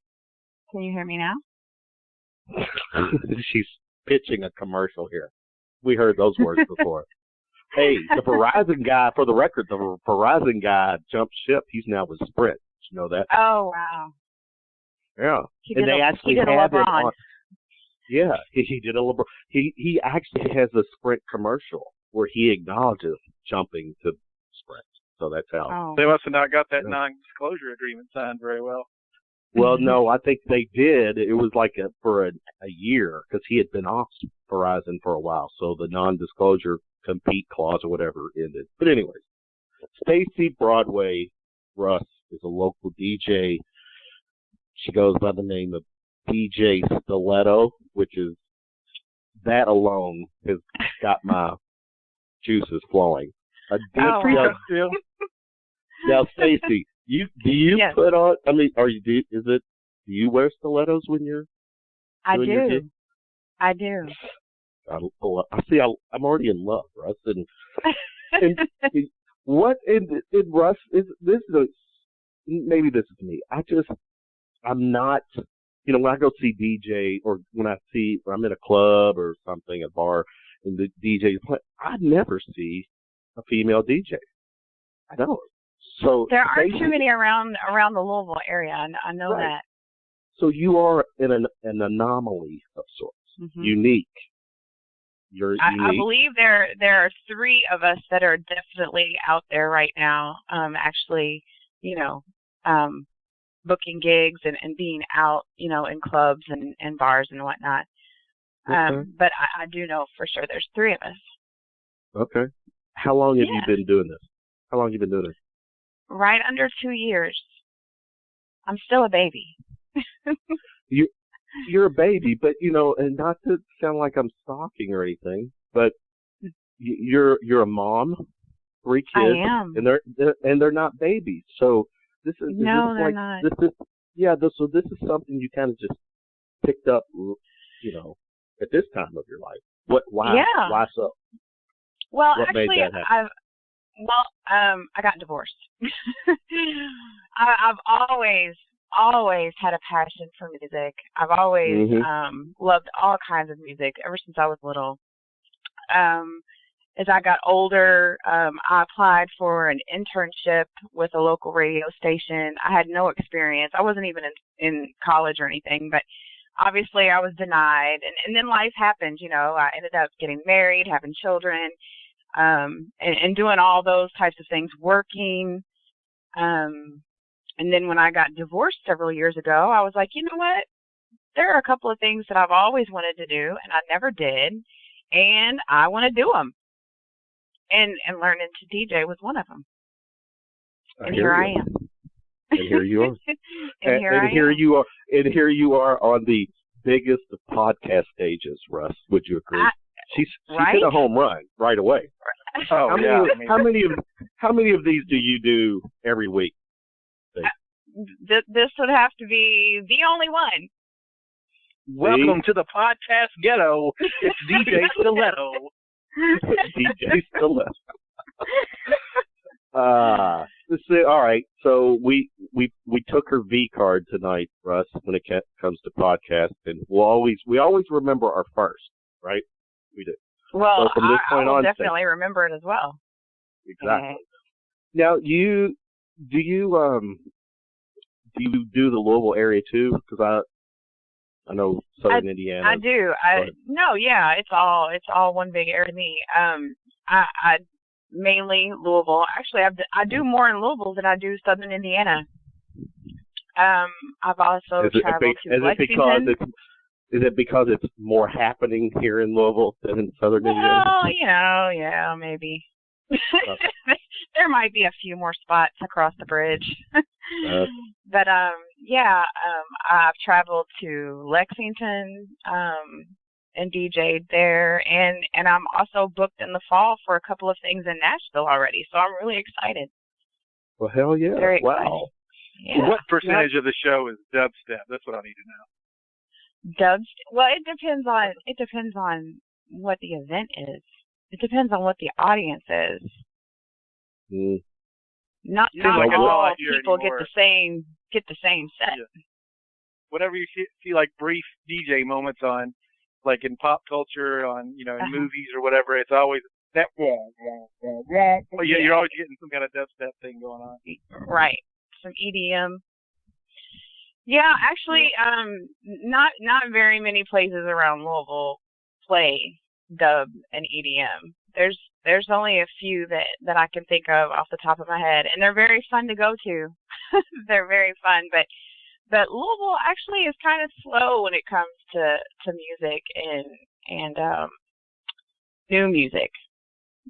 Can you hear me now? She's pitching a commercial here. We heard those words before. Hey, the Verizon guy, for the record, the Verizon guy jumped ship. He's now with Sprint. Did you know that? Oh, wow. Yeah. And they actually had it on. Yeah, he did a LeBron. He actually has a Sprint commercial where he acknowledges jumping to Sprint. So that's how. Oh. They must have not got that non-disclosure agreement signed very well. Well, no, I think they did. It was like for a year because he had been off Verizon for a while. So the non-disclosure compete clause or whatever ended. But anyways, Stacey Broadway Russ is a local DJ. She goes by the name of DJ Stiletto, which is, that alone has got my juices flowing. Now, Stacey, do you put on? I mean, do you wear stilettos when you're? I do. I do. I see. I'm already in love, Russ. And what in Russ is this? Maybe this is me. I'm not. When I go see DJ, or when I'm in a club or something, a bar, and the DJ is playing, I never see a female DJ. I don't. So there aren't too many around the Louisville area. I know that. So you are an anomaly of sorts, unique. You're unique. I believe there are three of us that are definitely out there right now. Actually, booking gigs and being out, in clubs and bars and whatnot. But I do know for sure there's three of us. Okay. How long have you been doing this? Right under 2 years. I'm still a baby. You're a baby, but and not to sound like I'm stalking or anything, but you're a mom. 3 kids. I am. And they're not babies. So this is they're not. So this is something you kind of just picked up, at this time of your life. Why? Yeah. Why so? Well, what actually, made that happen? I got divorced. I've always had a passion for music. I've always loved all kinds of music ever since I was little. As I got older, I applied for an internship with a local radio station. I had no experience. I wasn't even in college or anything, but obviously I was denied. And then life happened, I ended up getting married, having children, and doing all those types of things, working. And then when I got divorced several years ago, I was like, you know what? There are a couple of things that I've always wanted to do, and I never did, and I want to do them. And learning to DJ was one of them. And here I am. And here you are. and here you are on the biggest of podcast stages, Russ. Would you agree? She hit a home run right away. Oh, how many of these do you do every week? This would have to be the only one. Welcome to the podcast ghetto. It's DJ Stiletto. DJ Stiletto. All right. So we took her V card tonight, Russ, when it comes to podcast, and we always remember our first, right? We do. Well, so from this point I will on, definitely remember it as well. Exactly. Now, do you do the Louisville area too? Because I know Southern Indiana. I do. It's all one big area to me. I mainly Louisville. Actually, I do more in Louisville than I do Southern Indiana. I've also traveled to Lexington. Is it because it's more happening here in Louisville than in Southern Indiana? Well, yeah, maybe. There might be a few more spots across the bridge. But I've traveled to Lexington and DJ'd there, and I'm also booked in the fall for a couple of things in Nashville already, so I'm really excited. Well, hell yeah. Very excited. Wow. Yeah. What percentage of the show is dubstep? That's what I need to know. Well, it depends on what the event is. It depends on what the audience is. Not all people get the same set. Yeah. Whatever you see like brief DJ moments on, like in pop culture, on in movies or whatever, it's always that. Well, yeah, you're always getting some kind of dubstep thing going on. Right. Some EDM. Yeah, actually, not very many places around Louisville play dub and EDM. There's only a few that I can think of off the top of my head, and they're very fun to go to. They're very fun, but Louisville actually is kind of slow when it comes to music and new music.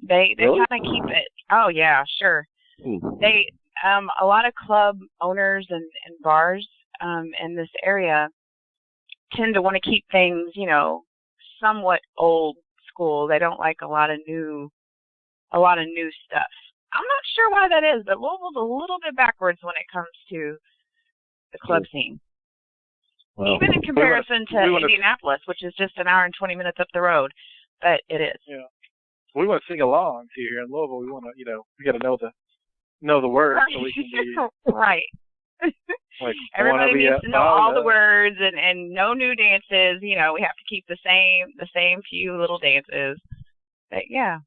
They really? kind of keep it. Oh yeah, sure. They a lot of club owners and bars in this area tend to want to keep things, somewhat old school. They don't like a lot of new stuff. I'm not sure why that is, but Louisville's a little bit backwards when it comes to the club scene. Well, even in comparison to Indianapolis, which is just an hour and 20 minutes up the road, but it is. Yeah. We want to sing along here in Louisville. We want to, we got to know the words right. So we can be right. Like, everybody needs to know all the words and no new dances. We have to keep the same few little dances. But yeah.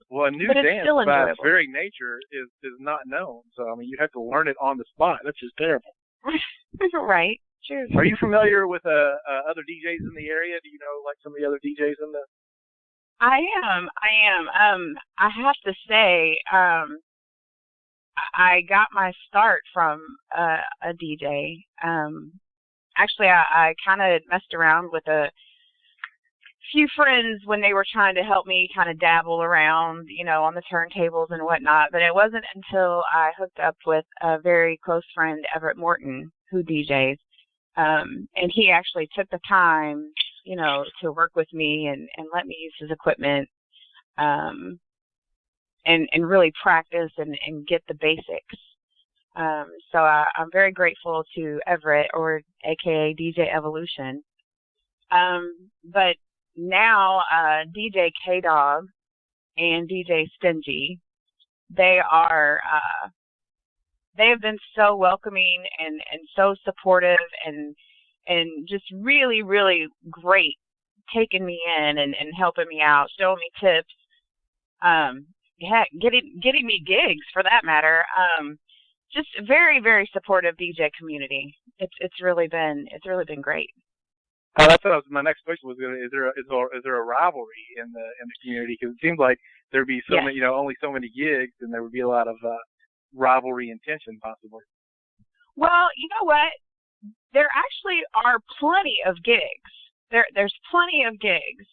Well, a new dance by its very nature is not known. So I mean, you have to learn it on the spot. That's just terrible. Right. True. Are you familiar with other DJs in the area? Do you know like some of the other DJs in the? I am. I have to say, I got my start from a DJ. Actually, I kind of messed around with a few friends when they were trying to help me kind of dabble around, on the turntables and whatnot. But it wasn't until I hooked up with a very close friend, Everett Morton, who DJs. And he actually took the time, to work with me and let me use his equipment. And and really practice and get the basics. So I'm very grateful to Everett, or AKA DJ Evolution. But now DJ K-Dog and DJ Stingy, they have been so welcoming and so supportive and just really, really great, taking me in and helping me out, showing me tips, getting me gigs for that matter. Just very, very supportive DJ community. It's really been great. Oh, that's what my next question was. Is there a rivalry in the community? Because it seems like there'd be so many, only so many gigs, and there would be a lot of rivalry and tension possibly. Well, you know what? There actually are plenty of gigs. There's plenty of gigs.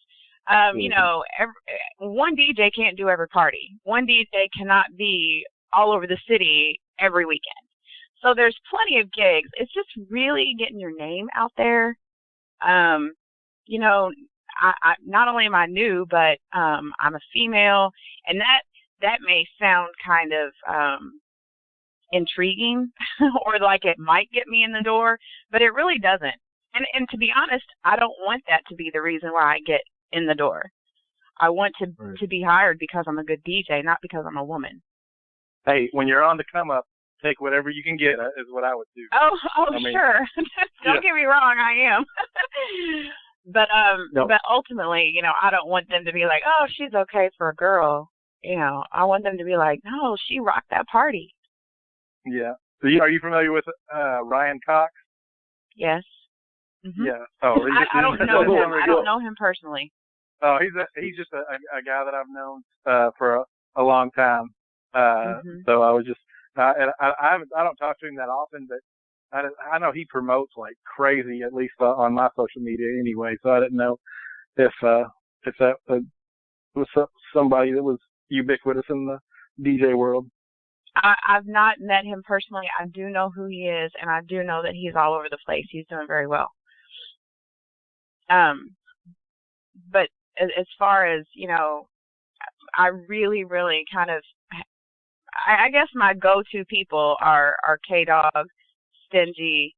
One DJ can't do every party. One DJ cannot be all over the city every weekend. So there's plenty of gigs. It's just really getting your name out there. I not only am I new, but I'm a female, and that may sound kind of intriguing or like it might get me in the door, but it really doesn't. And to be honest, I don't want that to be the reason why I get in the door. I want to be hired because I'm a good DJ, not because I'm a woman. Hey, when you're on the come up, take whatever you can get is what I would do. Sure. Don't get me wrong, I am. But but ultimately, I don't want them to be like, oh, she's okay for a girl. I want them to be like, no, she rocked that party. Yeah. So are you familiar with Ryan Cox? Yes. Mm-hmm. Yeah. Oh, I don't know him. I don't know him personally. Oh, he's just a guy that I've known for a long time. So I was just and I don't talk to him that often, but I know he promotes like crazy, at least on my social media anyway. So I didn't know if that was somebody that was ubiquitous in the DJ world. I've not met him personally. I do know who he is, and I do know that he's all over the place. He's doing very well. But as far as, I really, really kind of, I guess my go-to people are K-Dog, Stingy,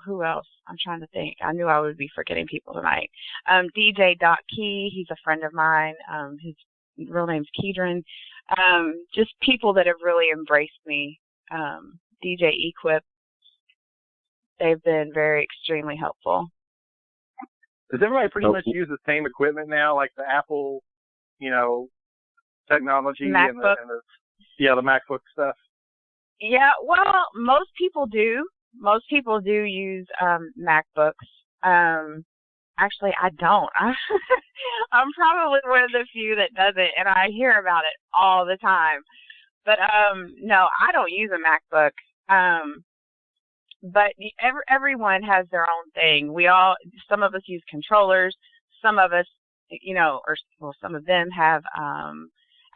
who else? I'm trying to think. I knew I would be forgetting people tonight. DJ Doc Key, he's a friend of mine. His real name's Kedron. Just people that have really embraced me. DJ Equip. They've been very extremely helpful. Does everybody pretty much use the same equipment now, like the Apple, technology MacBook. the MacBook stuff? Yeah, well, most people do. Most people do use MacBooks. Actually, I don't. I'm probably one of the few that doesn't, and I hear about it all the time. But no, I don't use a MacBook. But everyone has their own thing. Some of us use controllers. Some of us, some of them have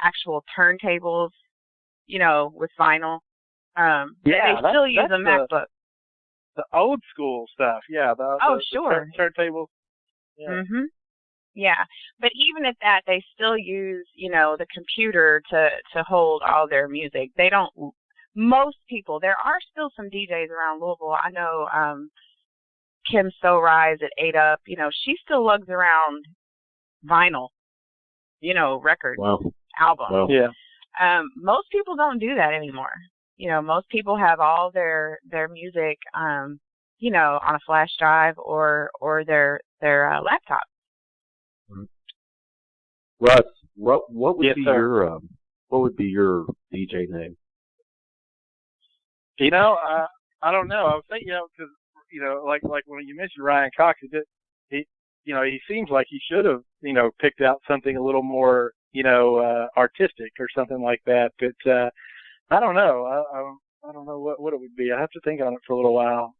actual turntables, with vinyl. They still use a MacBook. The old school stuff, yeah. Sure. The turntables. Yeah. Mhm. Yeah, but even at that, they still use, the computer to hold all their music. They don't. Most people, there are still some DJs around Louisville. I know Kim So Rise at 8 Up. She still lugs around vinyl, record, album. Wow. Yeah. Most people don't do that anymore. Most people have all their music, on a flash drive or their laptop. Russ, what would be your DJ name? I don't know. I was thinking, because like when you mentioned Ryan Cox, he seems like he should have picked out something a little more artistic or something like that. But I don't know. I don't know what it would be. I have to think on it for a little while.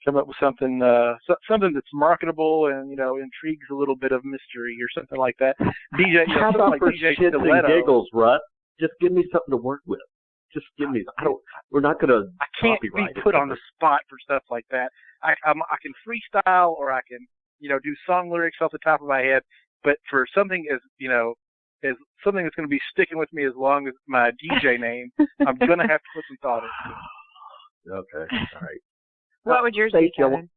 Come up with something that's marketable and intrigues a little bit of mystery or something like that. DJ, how about like for DJ shits Stiletto. and giggles, Russ? Just give me something to work with. Just give me. We're not gonna. I can't be put on the spot for stuff like that. I can freestyle, or I can do song lyrics off the top of my head. but for something as as something that's going to be sticking with me as long as my DJ name, I'm going to have to put some thought into it. Okay, all right. What would yours be, Kevin?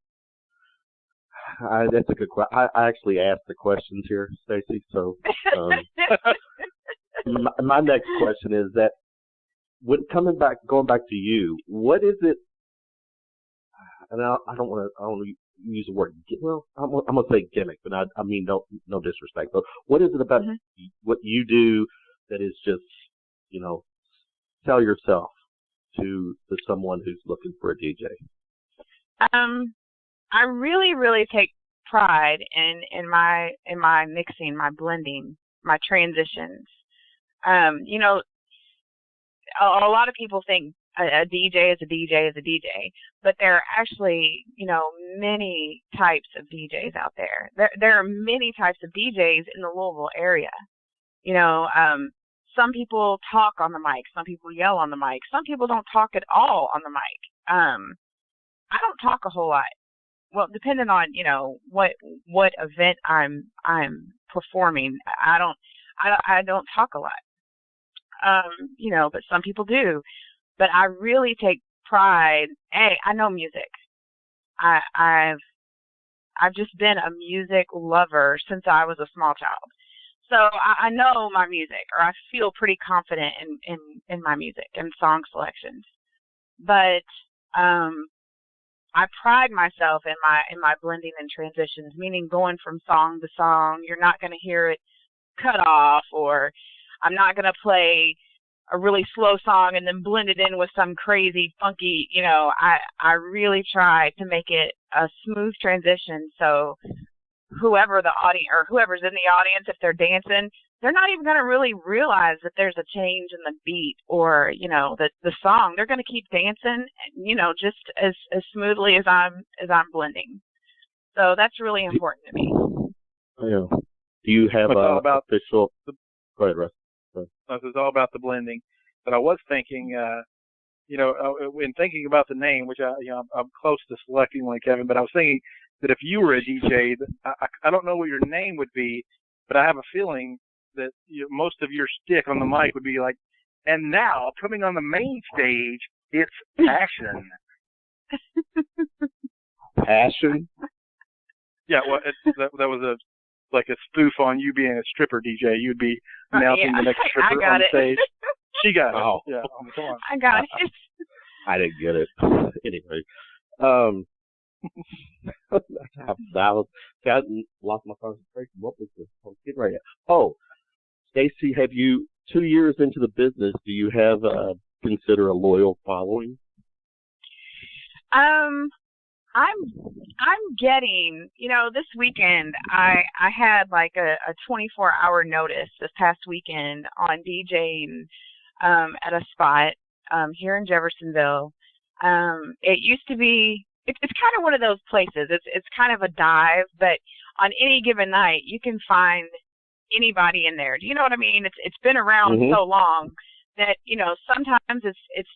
That's a good question. I actually asked the questions here, Stacey. So my next question is that going back to you, what is it? And I don't want to use the word. Well, I'm gonna say gimmick, but I mean no disrespect. But what is it about what you do that is just sell yourself to someone who's looking for a DJ? I really, really take pride in my mixing, my blending, my transitions. A lot of people think a DJ is a DJ is a DJ, but there are actually, many types of DJs out there. There are many types of DJs in the Louisville area. Some people talk on the mic, some people yell on the mic, some people don't talk at all on the mic. I don't talk a whole lot. Well, depending on, what event I'm performing, I don't talk a lot. But some people do. But I really take pride. Hey, I know music. I've just been a music lover since I was a small child. So I know my music, or I feel pretty confident in my music and song selections. But I pride myself in my blending and transitions, meaning going from song to song. You're not going to hear it cut off, or I'm not going to play a really slow song and then blend it in with some crazy funky, I really try to make it a smooth transition. So whoever's in the audience, if they're dancing, they're not even going to really realize that there's a change in the beat or, the song. They're going to keep dancing, just as smoothly as I'm blending. So that's really important to me. Yeah. Do you have official? Go ahead, Russ. This is all about the blending. But I was thinking, in thinking about the name, which I'm close to selecting one, Kevin. But I was thinking that if you were a DJ, I don't know what your name would be, but I have a feeling that most of your stick on the mic would be like, and now coming on the main stage, it's Passion. Passion? Yeah, well, that was like a spoof on you being a stripper DJ. You'd be announcing the next stripper on stage. She got it. Oh. Yeah, come on. I got it. I didn't get it. Anyway, I lost my concentration. What was this? I was getting ready. Oh, Stacey, have you 2 years into the business? Do you have consider a loyal following? I'm getting, this weekend I had like a 24-hour notice this past weekend on DJing at a spot here in Jeffersonville. It used to be, it's kind of one of those places. It's kind of a dive, but on any given night you can find anybody in there. Do you know what I mean? It's been around so long that sometimes it's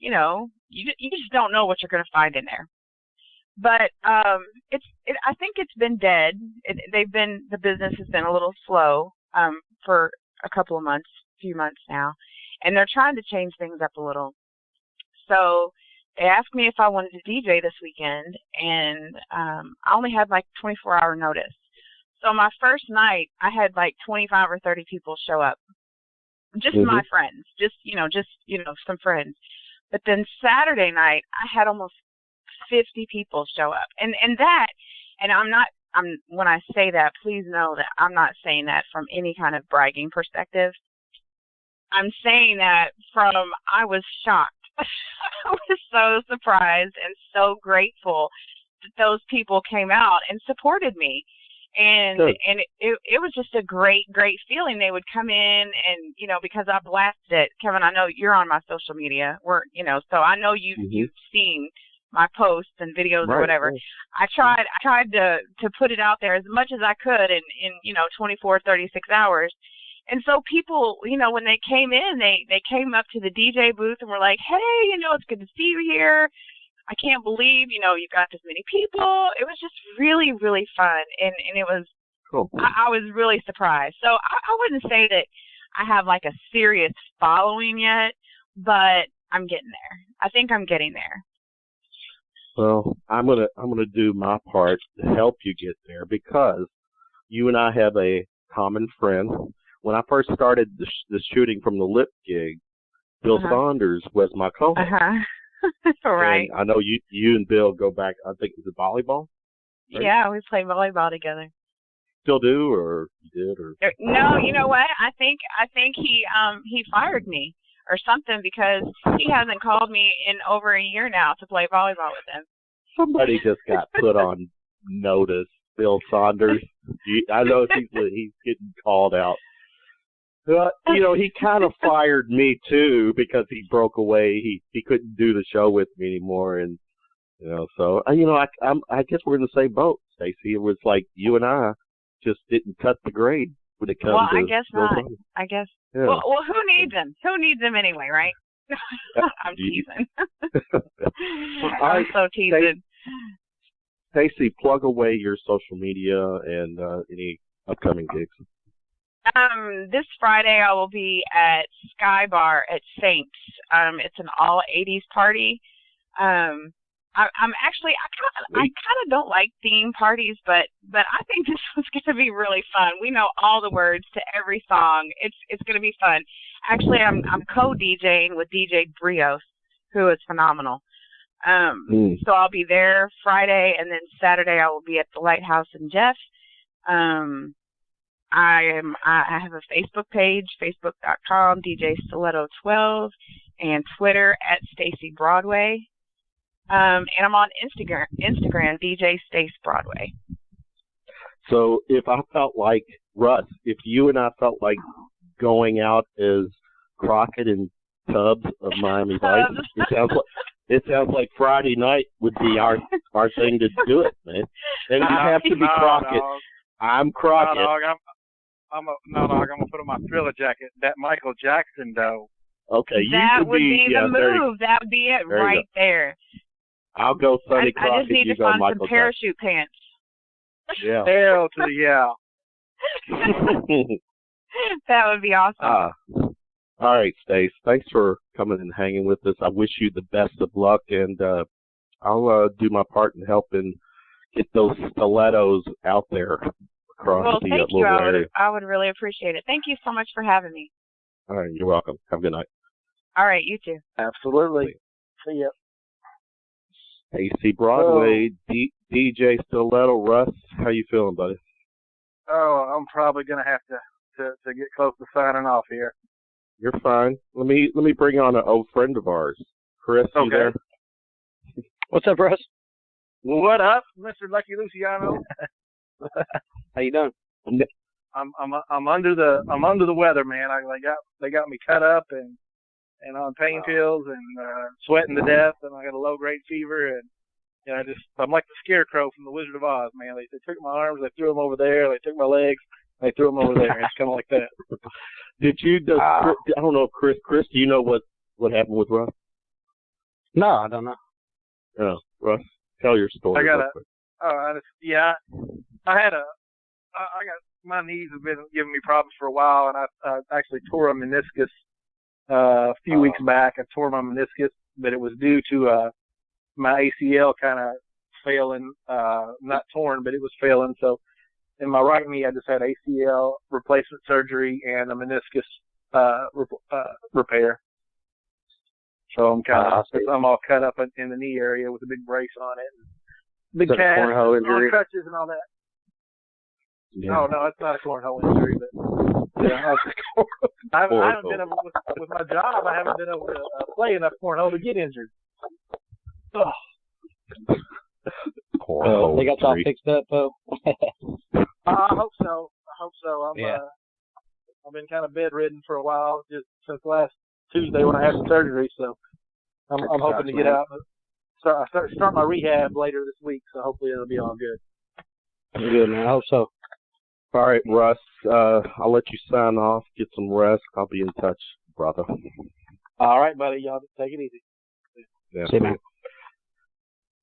you just don't know what you're going to find in there. But I think it's been dead. The business has been a little slow for a few months now, and they're trying to change things up a little. So they asked me if I wanted to DJ this weekend, and I only had like 24-hour notice. So my first night, I had like 25 or 30 people show up, just my friends, just some friends. But then Saturday night, I had almost 50 people show up, and when I say that, please know that I'm not saying that from any kind of bragging perspective. I'm saying that I was shocked. I was so surprised and so grateful that those people came out and supported me. And it was just a great feeling. They would come in and, because I blasted it. Kevin, I know you're on my social media. So I know you've seen my posts and videos or whatever. Right. I tried to put it out there as much as I could in 24, 36 hours. And so people, when they came in, they came up to the DJ booth and were like, hey, it's good to see you here. I can't believe, you've got this many people. It was just really, really fun. And it was Cool. I was really surprised. So I wouldn't say that I have like a serious following yet, but I'm getting there. I think I'm getting there. Well, I'm gonna do my part to help you get there because you and I have a common friend. When I first started the shooting from the lip gig, Bill Saunders was my co-host. Right. And I know you and Bill go back. I think it was volleyball. Right? Yeah, we play volleyball together. Still do, or you did, or no? You know what? I think he fired me or something because he hasn't called me in over a year now to play volleyball with him. Somebody just got put on notice. Bill Saunders. I know he's getting called out. You know, he kind of fired me too because he broke away. He couldn't do the show with me anymore, and you know, so I guess we're in the same boat, Stacey. It was like you and I just didn't cut the grade when it comes to. Well, I guess Bill not. Saunders. I guess. Yeah. Well, who needs him? Who needs him anyway, right? I'm teasing. I'm so teasing. Stacey, plug away your social media and any upcoming gigs. This Friday I will be at Sky Bar at Saints. It's an all 80s party. I'm actually I kind of don't like theme parties, but I think this one's going to be really fun. We know all the words to every song. It's going to be fun. Actually, I'm co-DJing with DJ Brios, who is phenomenal. So I'll be there Friday, and then Saturday I will be at the Lighthouse in Jeff. I have a Facebook page, facebook.com DJ Stiletto 12, and Twitter at Stacey Broadway. And I'm on Instagram DJ Stace Broadway. So if I felt like Russ, if you and I felt like going out as Crockett and Tubbs of Miami Vice, it sounds like Friday night would be our thing to do it, man. And you have to be Crockett. Dog. I'm Crockett. No, dog. I'm gonna put on my Thriller jacket. That Michael Jackson though. Okay, that would be the move. That would be it right there. I'll go Sonny Crockett. I just need to find some parachute pants. Yeah. Hell to the yeah. That would be awesome. All right, Stace. Thanks for coming and hanging with us. I wish you the best of luck, and I'll do my part in helping get those stilettos out there across the thank you. little area. I would really appreciate it. Thank you so much for having me. All right, you're welcome. Have a good night. All right, you too. Absolutely. See ya. Stacey Broadway, DJ Stiletto. Russ, how you feeling, buddy? Oh, I'm probably gonna have to get close to signing off here. You're fine. Let me bring on an old friend of ours, Chris. Okay. You there? What's up, Russ? What up, Mr. Lucky Luciano? How you doing? I'm under the weather, man. They got me cut up and on pain pills and sweating to death, and I got a low grade fever, and you know, I'm like the scarecrow from the Wizard of Oz, man. They took my arms, they threw them over there, they took my legs, they threw them over there. It's kind of like that. Did you? I don't know if Chris, do you know what happened with Russ? No, I don't know. Oh, Russ, tell your story. My knees have been giving me problems for a while, and I actually tore a meniscus a few weeks back. I tore my meniscus, but it was due to my ACL kind of failing, not torn, but it was failing. So in my right knee, I just had ACL replacement surgery and a meniscus repair. So I'm all cut up in the knee area with a big brace on it, big cast, cornhole injury, crutches and all that. Yeah. Oh no, it's not a cornhole injury, but yeah, I haven't been able with my job. I haven't been able to play enough cornhole to get injured. Oh. Cornhole they got y'all fixed up, though. I hope so. I've been kind of bedridden for a while, just since last Tuesday when I had the surgery. So I'm hoping to get out. I start my rehab later this week, so hopefully it'll be all good. Good, man. I hope so. All right, Russ, I'll let you sign off, get some rest. I'll be in touch, brother. All right, buddy. Y'all take it easy. Yeah. See you, man.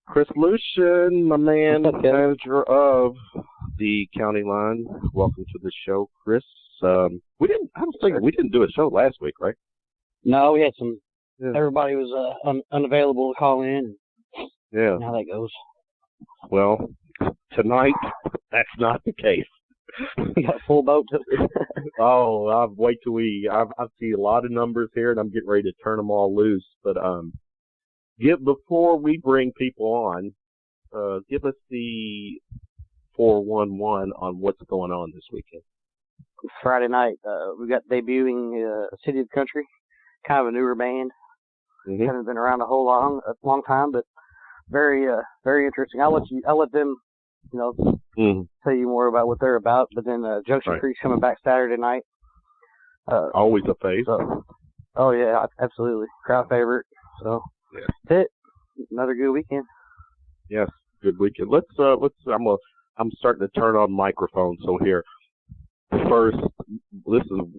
Chris Lucien, my man, manager of the County Line. Welcome to the show, Chris. We didn't do a show last week, right? No, we had some. Yeah. Everybody was unavailable to call in. Yeah. How that goes. Well, tonight that's not the case. We got full boat. Oh, I'll wait till I see a lot of numbers here, and I'm getting ready to turn them all loose. But before we bring people on, give us the 411 on what's going on this weekend. Friday night, we got debuting City of Country, kind of a newer band. Mm-hmm. Haven't been around a long time, but very interesting. I'll let them, tell you more about what they're about. But then Junction Creek's coming back Saturday night. Always a face. Oh yeah, absolutely, crowd favorite. So yeah. That's it. Another good weekend. Yes, good weekend. Let's. I'm starting to turn on microphones. So here, this is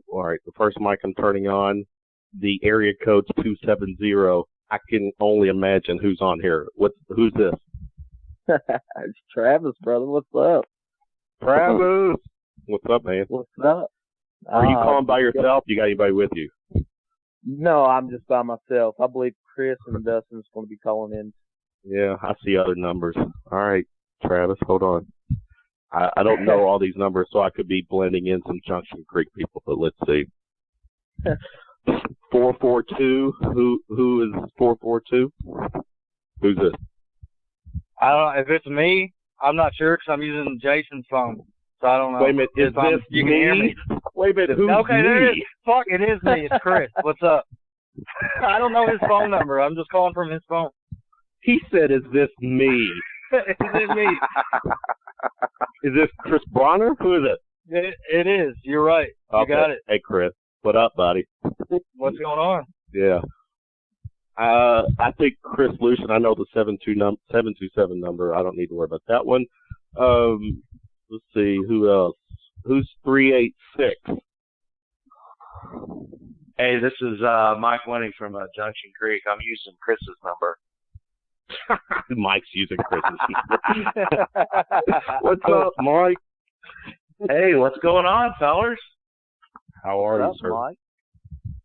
all right. The first mic I'm turning on, the area code's 270. I can only imagine who's on here. Who's this? It's Travis, brother. What's up? Travis. What's up, man? What's up? Are you calling by yourself? You got anybody with you? No, I'm just by myself. I believe Chris and Dustin's going to be calling in. Yeah, I see other numbers. All right, Travis, hold on. I don't know all these numbers, so I could be blending in some Junction Creek people, but let's see. 442. Who is 442? Who's this? I don't know. If it's me, I'm not sure because I'm using Jason's phone. So I don't know. Wait a minute. Is this you me? Can hear me? Wait a minute. Who's okay, me? There it is. Fuck, it is me. It's Chris. What's up? I don't know his phone number. I'm just calling from his phone. He said, is this me? Is it me? Is this Chris Bronner? Who is it? It is. You're right. You got it. Hey, Chris. What up, buddy? What's going on? Yeah. I think Chris Lucien, I know the 727 number. I don't need to worry about that one. Let's see. Who else? Who's 386? Hey, this is Mike Winning from Junction Creek. I'm using Chris's number. Mike's using Chris's number. What's up, Mike? Hey, what's going on, fellers? How are you, sir? Mike?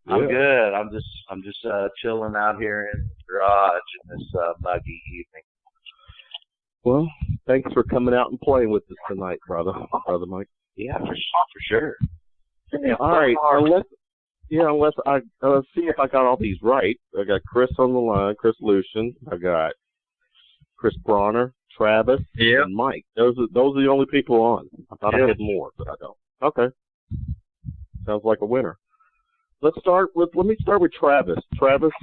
I'm good. I'm just chilling out here in the garage in this muggy evening. Well, thanks for coming out and playing with us tonight, brother Mike. Yeah, for sure. Yeah, all right. Let's see if I got all these right. I got Chris on the line, Chris Lucien. I got Chris Bronner, Travis, and Mike. Those are the only people on. I thought I had more, but I don't. Okay. Sounds like a winner. Let me start with Travis. Travis,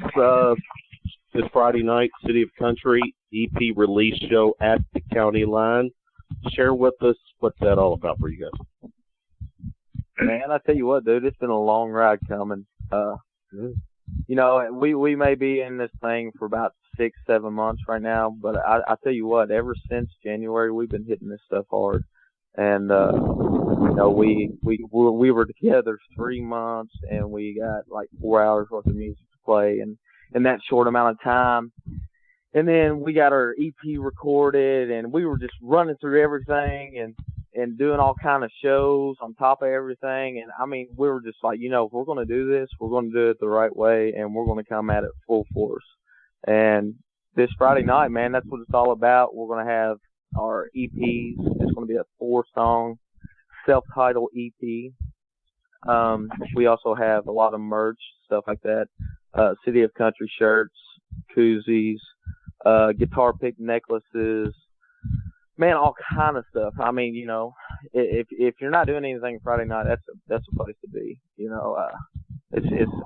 this Friday night, City of Country EP release show at the County Line. Share with us what's that all about for you guys. Man, I tell you what, dude, it's been a long ride coming. We may be in this thing for about 6-7 months right now, but I tell you what, ever since January, we've been hitting this stuff hard. And we were together 3 months, and we got like 4 hours worth of music to play, and in that short amount of time. And then we got our EP recorded, and we were just running through everything and doing all kind of shows on top of everything. And I mean, we were just like, if we're going to do this, we're going to do it the right way, and we're going to come at it full force. And this Friday night, man, that's what it's all about. We're going to have our EPs. It's going to be a 4-song self-titled EP. We also have a lot of merch, stuff like that. City of Country shirts, koozies, guitar pick necklaces, man, all kind of stuff. I mean, if you're not doing anything Friday night, that's a place to be.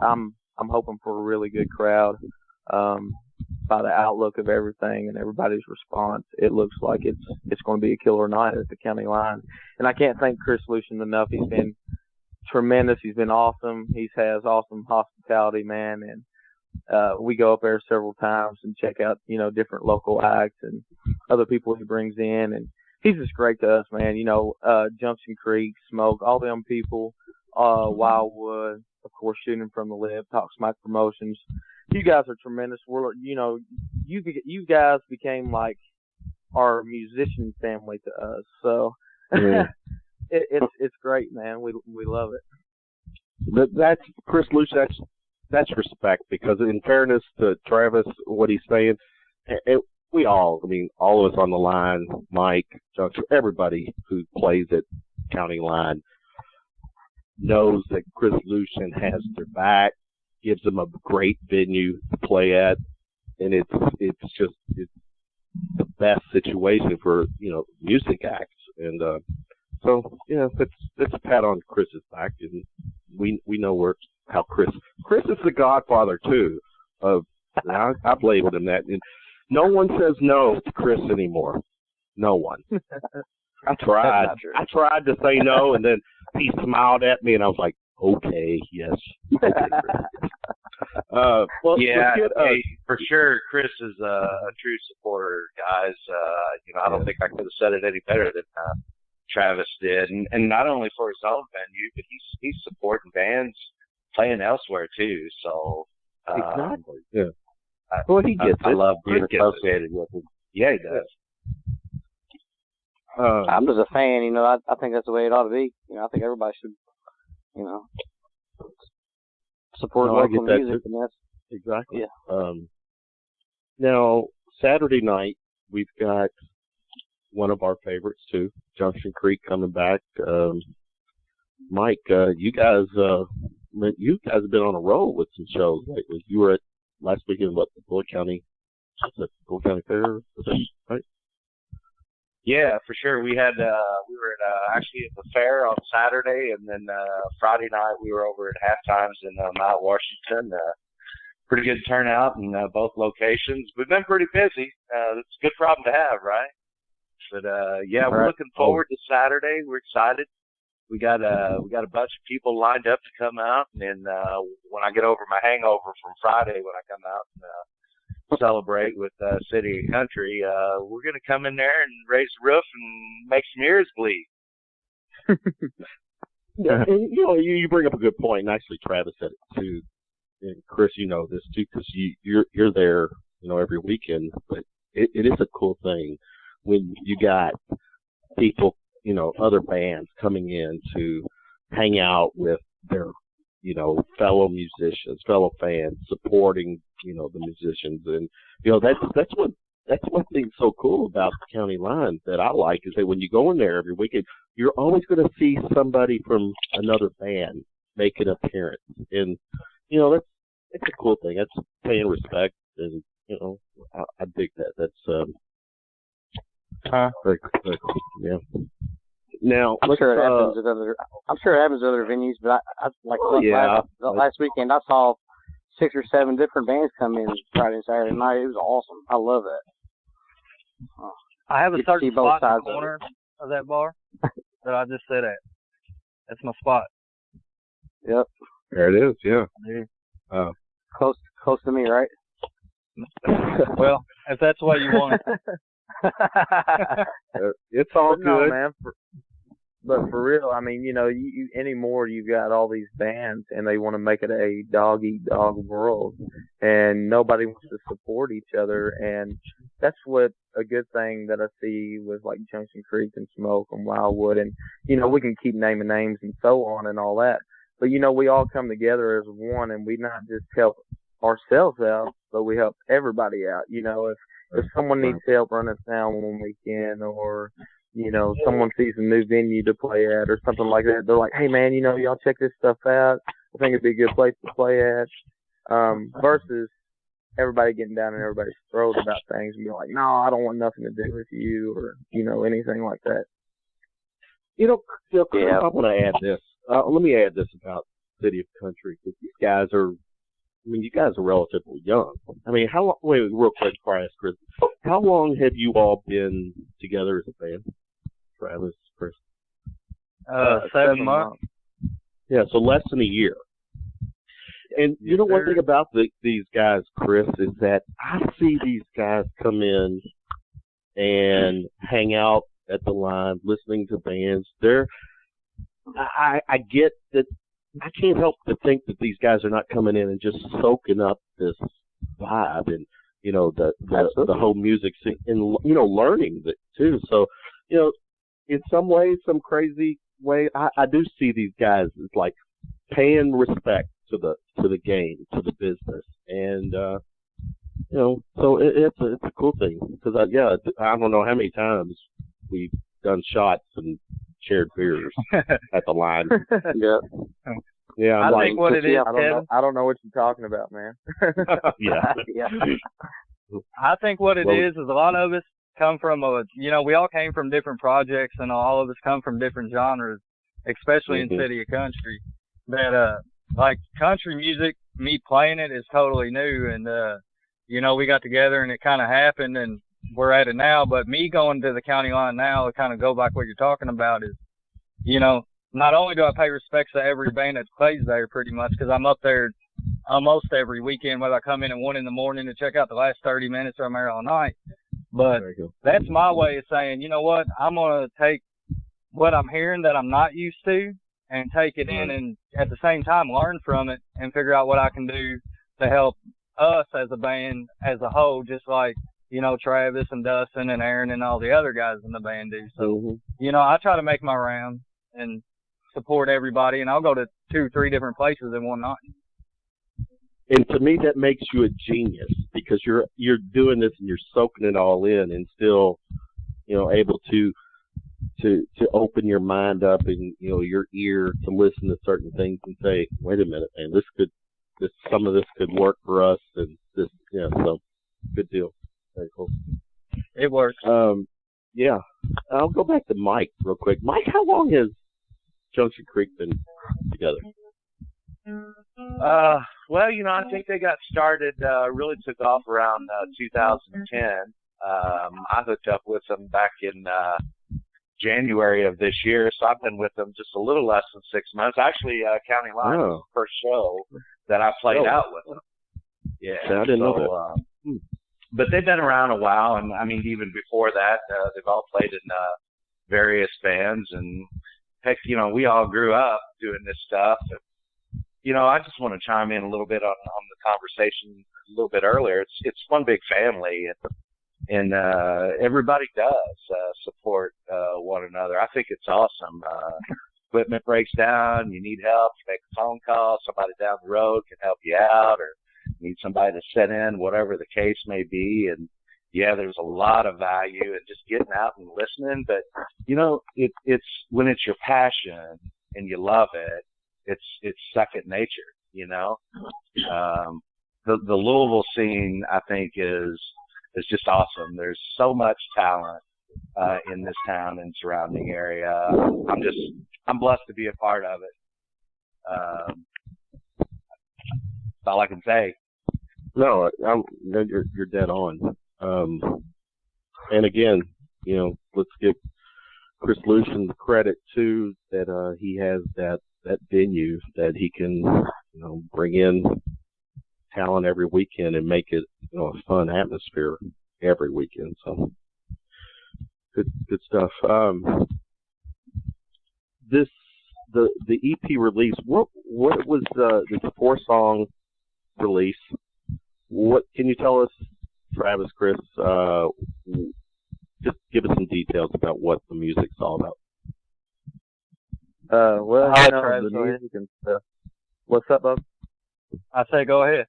I'm hoping for a really good crowd. By the outlook of everything and everybody's response, it looks like it's going to be a killer night at the County Line. And I can't thank Chris Lucien enough. He's been tremendous. He's been awesome. He has awesome hospitality, man. And we go up there several times and check out, different local acts and other people he brings in. And he's just great to us, man. Junction Creek, Smoke, all them people, Wildwood, of course, Shooting from the Lip, Talk Smack Promotions. You guys are tremendous. We're, you guys became like our musician family to us. So Yeah. it's great, man. We love it. But that's Chris Lucien. That's respect, because in fairness to Travis, what he's saying, we all, I mean, all of us on the line, Mike, Junction, everybody who plays at County Line knows that Chris Lucien has their back, gives them a great venue to play at, and it's the best situation for, music acts. And so, it's a pat on Chris's back, and we know how Chris is the godfather too of. I've labeled him that, and no one says no to Chris anymore. No one. I tried to say no, and then he smiled at me, and I was like, okay, yes. Well, yeah, for sure. Chris is a true supporter, guys. I don't think I could have said it any better than Travis did, and not only for his own venue, but he's supporting bands playing elsewhere too. So exactly, yeah. Well, he gets it. I love being associated with him. Yeah, he does. I'm just a fan. I think that's the way it ought to be. I think everybody should, support local music, and that's exactly. Yeah. Now Saturday night we've got one of our favorites too, Junction Creek, coming back. Mike, you guys have been on a roll with some shows lately. You were at last weekend, the Bullitt County Fair, right? Yeah, for sure. We had we were at actually at the fair on Saturday, and then Friday night we were over at Halftimes in Mount Washington. Pretty good turnout in both locations. We've been pretty busy. It's a good problem to have, right? But we're looking forward to Saturday. We're excited. We got a bunch of people lined up to come out, and when I get over my hangover from Friday, when I come out and celebrate with City and Country, we're gonna come in there and raise the roof and make some ears bleed. Yeah, and you bring up a good point. And actually, Travis said it too, and Chris, you know this too, because you're there, every weekend. But it is a cool thing when you got people, other bands coming in to hang out with their, fellow musicians, fellow fans, supporting, the musicians. And, that's one thing so cool about the County Line that I like, is that when you go in there every weekend, you're always going to see somebody from another band make an appearance. And, that's a cool thing. That's paying respect. And, I dig that. That's, very cool. Yeah. Now, I'm sure it happens at other venues, but last weekend I saw 6 or 7 different bands come in Friday and Saturday night. It was awesome. I love that. I have a certain spot in the corner of that bar that I just sit at. That's my spot. Yep. There it is. Yeah. Close to me, right? Well, if that's the way you want it. It's all good. No, man. But for real, I mean, you anymore you've got all these bands and they want to make it a dog-eat-dog world, and nobody wants to support each other. And that's what a good thing that I see with like Junction Creek and Smoke and Wildwood, and we can keep naming names and so on and all that. But we all come together as one, and we not just help ourselves out, but we help everybody out. If someone needs help running sound one weekend, or someone sees a new venue to play at or something like that, they're like, hey man, y'all check this stuff out. I think it'd be a good place to play at. Versus everybody getting down in everybody's throat about things and being like, no, I don't want nothing to do with you, or anything like that. I want to add this. Let me add this about City of Country, because you guys are relatively young. I mean, how long? Wait, real quick before I ask Chris, how long have you all been together as a band? Travis, Chris. 7 months. Yeah, so less than a year. And one thing about these guys, Chris, is that I see these guys come in and hang out at the line, listening to bands. I get that. I can't help but think that these guys are not coming in and just soaking up this vibe and the whole music scene and, learning it too. So, in some ways, some crazy way, I do see these guys as like paying respect to the game, to the business. And, so it's a cool thing because I don't know how many times we've done shots and shared beers at the line. Yeah. Yeah. I think what it is, Kevin. I don't know what you're talking about, man. Yeah. Yeah. I think what it is a lot of us come from we all came from different projects and all of us come from different genres, especially in City of Country. That, like country music, me playing it is totally new. And, we got together and it kind of happened and we're at it now. But me going to the county line now, to kind of go back what you're talking about is, not only do I pay respects to every band that plays there pretty much, because I'm up there almost every weekend, whether I come in at 1 a.m. to check out the last 30 minutes or I'm there all night. But that's my way of saying, you know what, I'm going to take what I'm hearing that I'm not used to and take it in and at the same time learn from it and figure out what I can do to help us as a band as a whole, just like, Travis and Dustin and Aaron and all the other guys in the band do. So, I try to make my round and support everybody, and I'll go to 2-3 different places in one night. And to me, that makes you a genius because you're doing this and you're soaking it all in and still, able to open your mind up and your ear to listen to certain things and say, wait a minute, man, some of this could work for us, and this, so good deal. Very cool. It works. Yeah, I'll go back to Mike real quick. Mike, how long has Junction Creek been together? Well, I think they got started, really took off around 2010. I hooked up with them back in January of this year, so I've been with them just a little less than 6 months. Actually, County Line was the first show that I played out with them. Yeah, I didn't know that. But they've been around a while, and I mean, even before that, they've all played in various bands, and heck, we all grew up doing this stuff. And, I just want to chime in a little bit on the conversation a little bit earlier. It's one big family, and everybody does support one another. I think it's awesome. Equipment breaks down, you need help, you make a phone call, somebody down the road can help you out, or need somebody to sit in, whatever the case may be. And yeah, there's a lot of value in just getting out and listening. But it's when it's your passion and you love it, it's second nature. The Louisville scene, I think, is just awesome. There's so much talent in this town and surrounding area. I'm blessed to be a part of it. That's all I can say. No, you're dead on. And again, let's give Chris Lucien the credit too that he has that venue that he can bring in talent every weekend and make it a fun atmosphere every weekend. So good stuff. The EP release. What was the 4-song release? What can you tell us, Travis, Chris? Just give us some details about what the music's all about. The music and stuff. What's up, Bob? I say go ahead.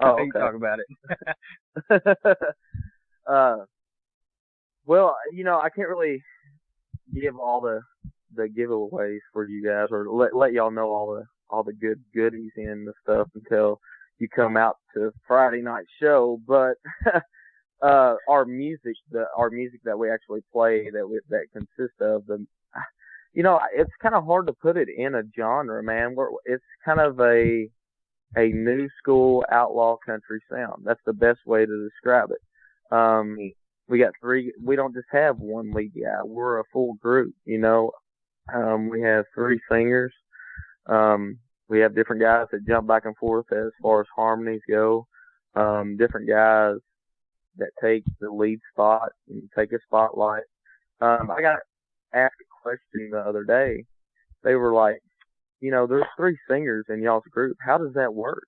Oh, okay. You can talk about it. Well, I can't really give all the giveaways for you guys, or let y'all know all the good goodies in the stuff until you come out to Friday night show. But our music that we actually play that consists of it's kind of hard to put it in a genre, man. It's kind of a new school outlaw country sound. That's the best way to describe it. We got 3. We don't just have one lead guy. We're a full group. We have 3 singers. We have different guys that jump back and forth as far as harmonies go. Different guys that take the lead spot and take a spotlight. I got asked a question the other day. They were like, there's 3 singers in y'all's group. How does that work?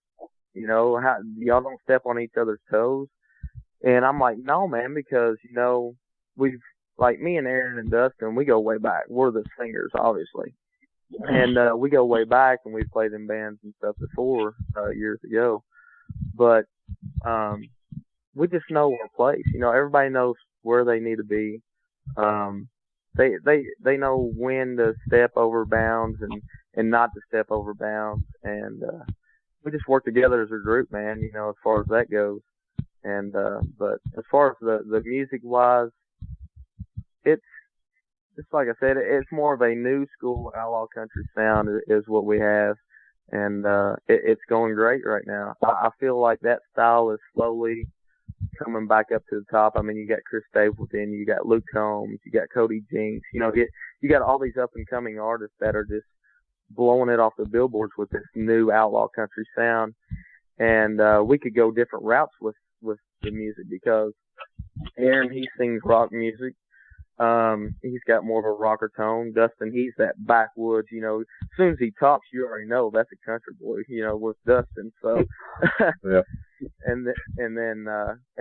How y'all don't step on each other's toes? And I'm like, no, man, because, we've, like me and Aaron and Dustin, we go way back. We're the singers, obviously. And we go way back, and we've played in bands and stuff before, years ago. But we just know our place. Everybody knows where they need to be. They know when to step over bounds and not to step over bounds. And we just work together as a group, man, as far as that goes. And but as far as the music wise, it's just like I said, it's more of a new school outlaw country sound is what we have, and it's going great right now. I feel like that style is slowly coming back up to the top. I mean, you got Chris Stapleton, you got Luke Combs, you got Cody Jinks. You got all these up and coming artists that are just blowing it off the billboards with this new outlaw country sound, and we could go different routes with the music because Aaron, he sings rock music. He's got more of a rocker tone. Dustin, he's that backwoods, as soon as he talks, you already know that's a country boy, with Dustin. So, yeah. And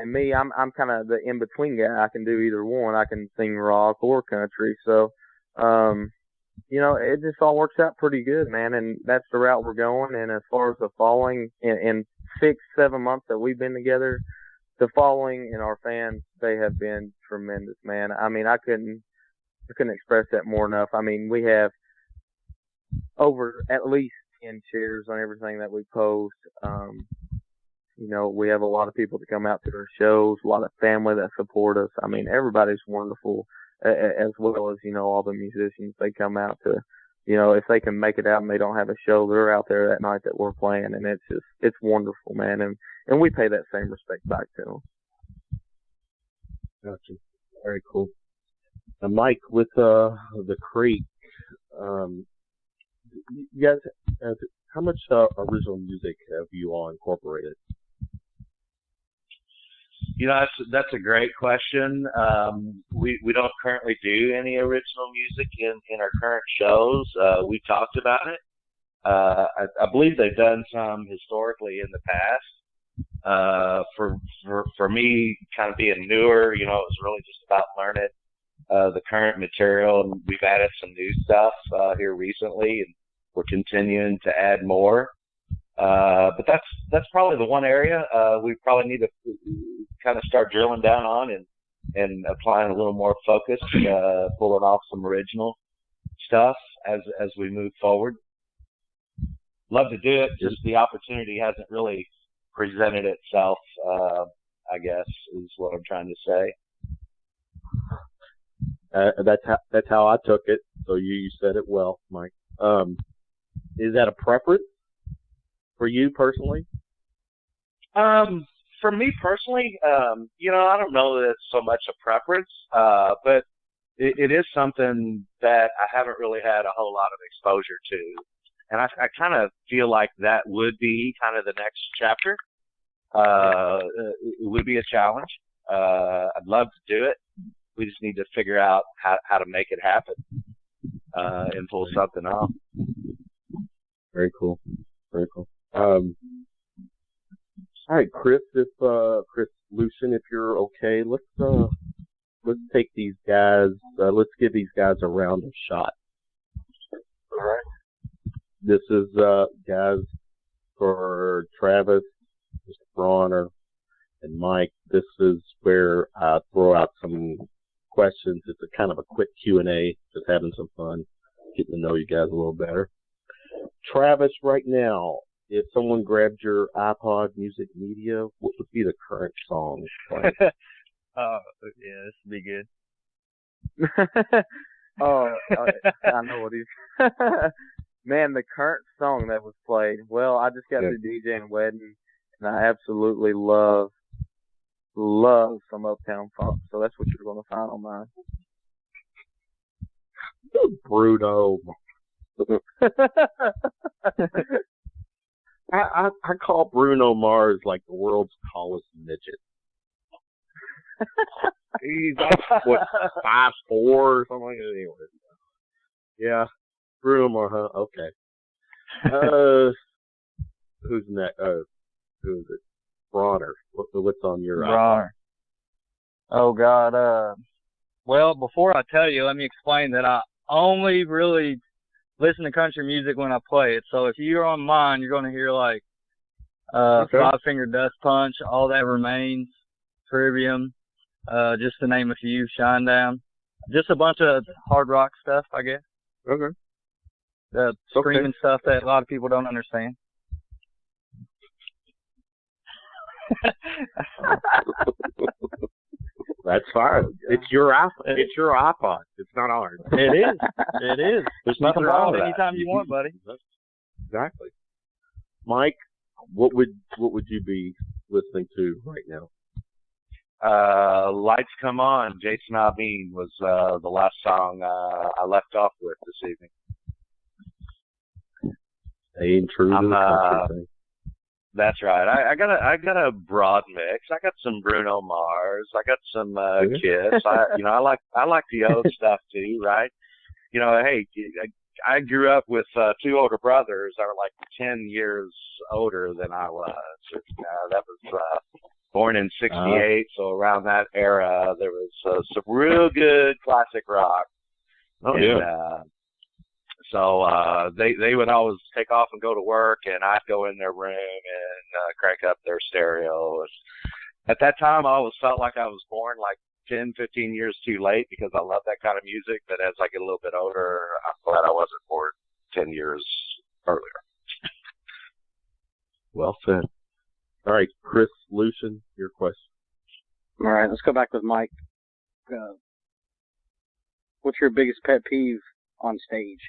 me, I'm kind of the in-between guy. I can do either one. I can sing rock or country. So, it just all works out pretty good, man. And that's the route we're going. And as far as the following in 6-7 months that we've been together, the following and our fans, they have been tremendous, man. I mean, I couldn't express that more enough. I mean, we have over at least 10 shares on everything that we post. We have a lot of people that come out to our shows, a lot of family that support us. I mean, everybody's wonderful, as well as, all the musicians. They come out to, if they can make it out and they don't have a show, they're out there that night that we're playing, and it's wonderful, man. And we pay that same respect back to them. Gotcha. Very cool. Now, Mike, with the Creek, you guys, how much original music have you all incorporated? That's a great question. We don't currently do any original music in our current shows. We talked about it. I believe they've done some historically in the past. For me, kind of being newer, it was really just about learning the current material, and we've added some new stuff here recently, and we're continuing to add more. But that's probably the one area we probably need to kind of start drilling down on and applying a little more focus, pulling off some original stuff as we move forward. Love to do it, just the opportunity hasn't really presented itself, I guess, is what I'm trying to say. That's how I took it. So you said it well, Mike. Is that a preference for you personally? For me personally, I don't know that it's so much a preference, but it is something that I haven't really had a whole lot of exposure to. And I kind of feel like that would be kind of the next chapter. It would be a challenge. I'd love to do it. We just need to figure out how to make it happen and pull something off. Very cool. Very cool. All right, Chris, Lucien, if you're okay, let's take these guys. Let's give these guys a round of shot. All right. This is guys for Travis, Mr. Bronner, and Mike. This is where I throw out some questions. It's a kind of a quick Q&A, just having some fun, getting to know you guys a little better. Travis, right now, if someone grabbed your iPod Music Media, what would be the current song playing? Oh, yeah, this would be good. I know what he's... Man, the current song that was played. Well, I just got through DJing wedding, and I absolutely love some Uptown Funk. So that's what you're going to find on mine. Bruno. I call Bruno Mars like the world's tallest midget. He's like, what, 5'4" or something like that. Anyway. Yeah. Bruno Mars, huh? Okay. Who's next? Who is it? Bronner. What's on your Bronner. Oh God. Well, before I tell you, let me explain that I only really listen to country music when I play it. So if you're on mine, you're going to hear like Five Finger Dust Punch, All That Remains, Trivium, just to name a few, Shinedown. Just a bunch of hard rock stuff, I guess. Okay. The screaming stuff that a lot of people don't understand. That's fine. It's your iPod. It's your iPod. It's not ours. It is. It is. There's nothing wrong with that. Anytime you want, buddy. Exactly. Mike, what would you be listening to right now? Lights Come On, Jason Aldean was the last song I left off with this evening. Staying true to the country thing. That's right. I got a broad mix. I got some Bruno Mars. I got some Kiss. I like the old stuff too, right? Hey, I grew up with two older brothers that were like 10 years older than I was. That was born in '68, so around that era there was some real good classic rock. Oh, yeah. So they would always take off and go to work, and I'd go in their room and crank up their stereo. At that time, I always felt like I was born like 10, 15 years too late because I love that kind of music. But as I get a little bit older, I'm glad I wasn't born 10 years earlier. Well said. All right, Chris, Lucien, your question. All right, let's go back with Mike. What's your biggest pet peeve on stage?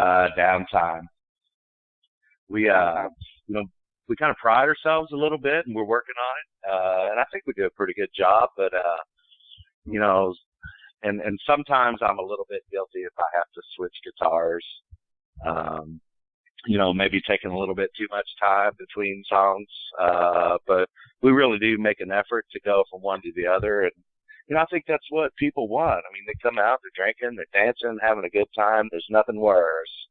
Downtime. We we kind of pride ourselves a little bit, and we're working on it. And I think we do a pretty good job. But and sometimes I'm a little bit guilty if I have to switch guitars. Maybe taking a little bit too much time between songs. But we really do make an effort to go from one to the other. And I think that's what people want. I mean, they come out, they're drinking, they're dancing, having a good time. There's nothing worse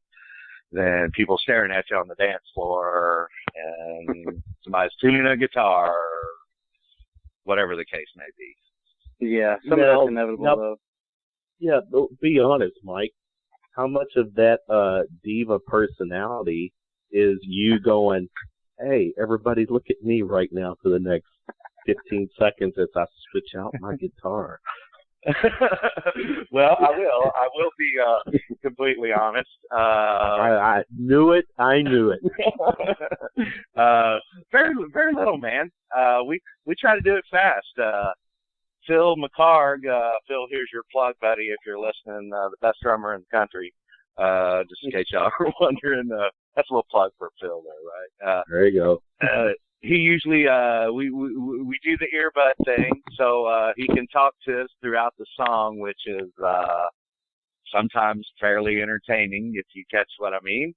than people staring at you on the dance floor and somebody's tuning a guitar, or whatever the case may be. Yeah, some of that's inevitable, though. Yeah, be honest, Mike. How much of that diva personality is you going, hey, everybody look at me right now for the next 15 seconds as I switch out my guitar? Well, I will be completely honest. I knew it. I knew it. Very little, man. We try to do it fast. Phil McCarg, Phil, here's your plug, buddy, if you're listening, the best drummer in the country. Just in case y'all are wondering, that's a little plug for Phil there, right? There you go. He usually, we do the earbud thing, so he can talk to us throughout the song, which is sometimes fairly entertaining, if you catch what I mean.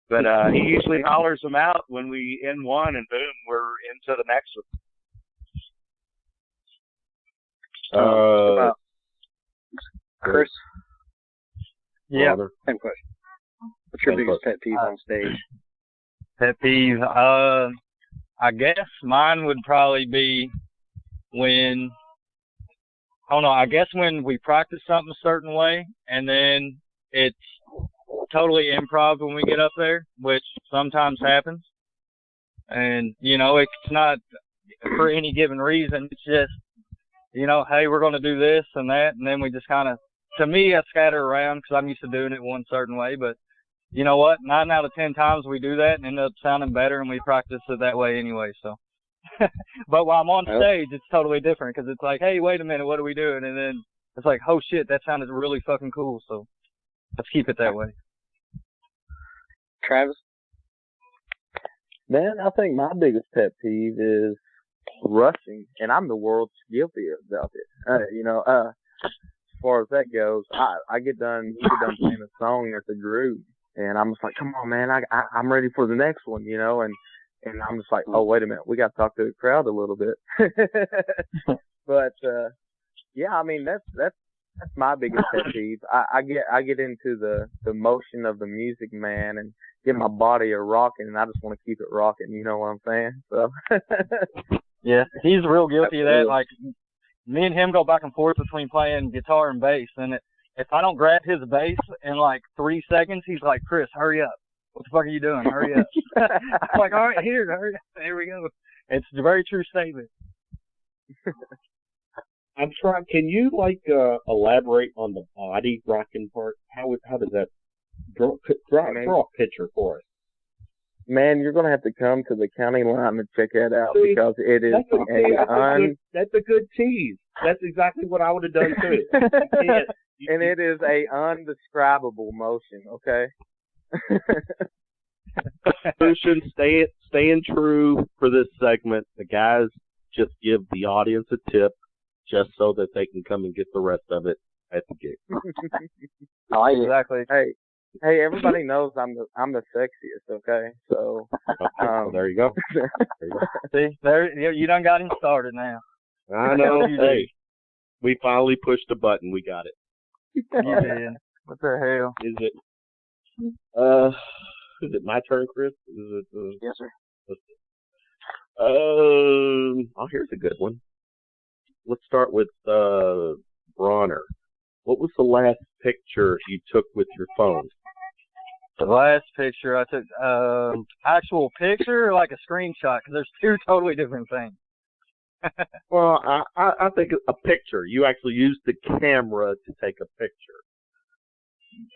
But he usually hollers them out when we end one, and boom, we're into the next one. Chris? Yeah. Same question. What's your biggest pet peeve on stage? Pet peeve? I guess mine would probably be when, when we practice something a certain way and then it's totally improv when we get up there, which sometimes happens. And, it's not for any given reason. It's just, hey, we're going to do this and that. And then we just kind of, to me, I scatter around because I'm used to doing it one certain way. But you know what? 9 out of 10 times we do that and end up sounding better, and we practice it that way anyway. So, but while I'm on stage, it's totally different because it's like, hey, wait a minute, what are we doing? And then it's like, oh shit, that sounded really fucking cool. So let's keep it that way. Travis? Man, I think my biggest pet peeve is rushing, and I'm the world's guilty about it. As far as that goes, I get done playing a song at the group, and I'm just like, come on, man, I'm ready for the next one, and I'm just like, oh, wait a minute, we got to talk to the crowd a little bit. But yeah, I mean that's my biggest pet peeve. I get into the motion of the music, man, and get my body a rocking, and I just want to keep it rocking. You know what I'm saying? So Yeah, he's real guilty of that. Like, me and him go back and forth between playing guitar and bass, and if I don't grab his bass in like 3 seconds, he's like, Chris, hurry up. What the fuck are you doing? Hurry up. I'm like, all right, hurry up. There we go. It's a very true statement. I'm trying. Can you elaborate on the body rocking part? How does that draw a picture for us? Man, you're gonna have to come to the county line and check that out because it is that's a good tease. That's exactly what I would have done too. And it is a undescribable motion. Okay. Lucien, staying true for this segment. The guys just give the audience a tip, just so that they can come and get the rest of it at the gig. I like it. Exactly. Hey, everybody knows I'm the sexiest. Okay, so well, there you go. See, you done got him started now. I know. Hey, we finally pushed the button. We got it. You did. What the hell? Is it my turn, Chris? Yes, sir. Oh, here's a good one. Let's start with Bronner. What was the last picture you took with your phone? The last picture I took, actual picture or like a screenshot? Because there's two totally different things. Well, I think a picture. You actually used the camera to take a picture.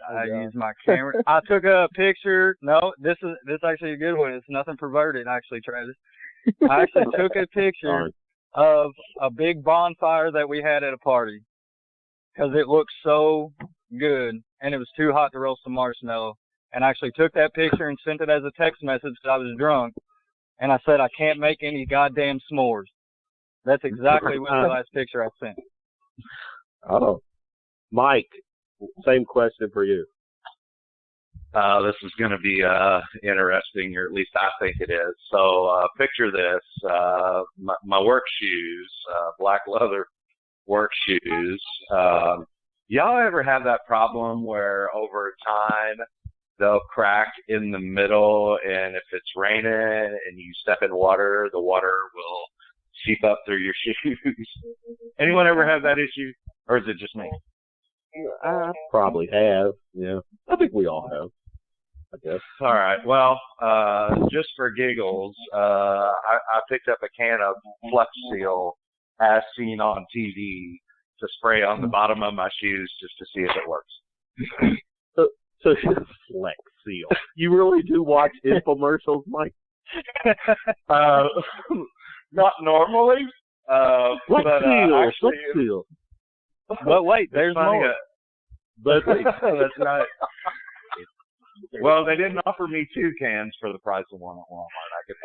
I used my camera. I took a picture. No, this is actually a good one. It's nothing perverted, actually, Travis. I actually took a picture of a big bonfire that we had at a party because it looked so good, and it was too hot to roast some marshmallow. And I actually took that picture and sent it as a text message because I was drunk, and I said, I can't make any goddamn s'mores. That's exactly what the last picture I sent. Oh. Mike, same question for you. This is going to be interesting, or at least I think it is. So picture this, my work shoes, black leather work shoes. Y'all ever have that problem where over time they'll crack in the middle, and if it's raining and you step in water, the water will seep up through your shoes? Anyone ever have that issue, or is it just me? I probably have. Yeah, I think we all have, I guess. All right. Well, just for giggles, I picked up a can of Flex Seal as seen on TV to spray on the bottom of my shoes just to see if it works. So Flex Seal. You really do watch infomercials, Mike? Not normally. Flex but, Seal. actually, Flex Seal. But wait, there's more. But that's not. Well, they didn't offer me 2 cans for the price of one at Walmart. I could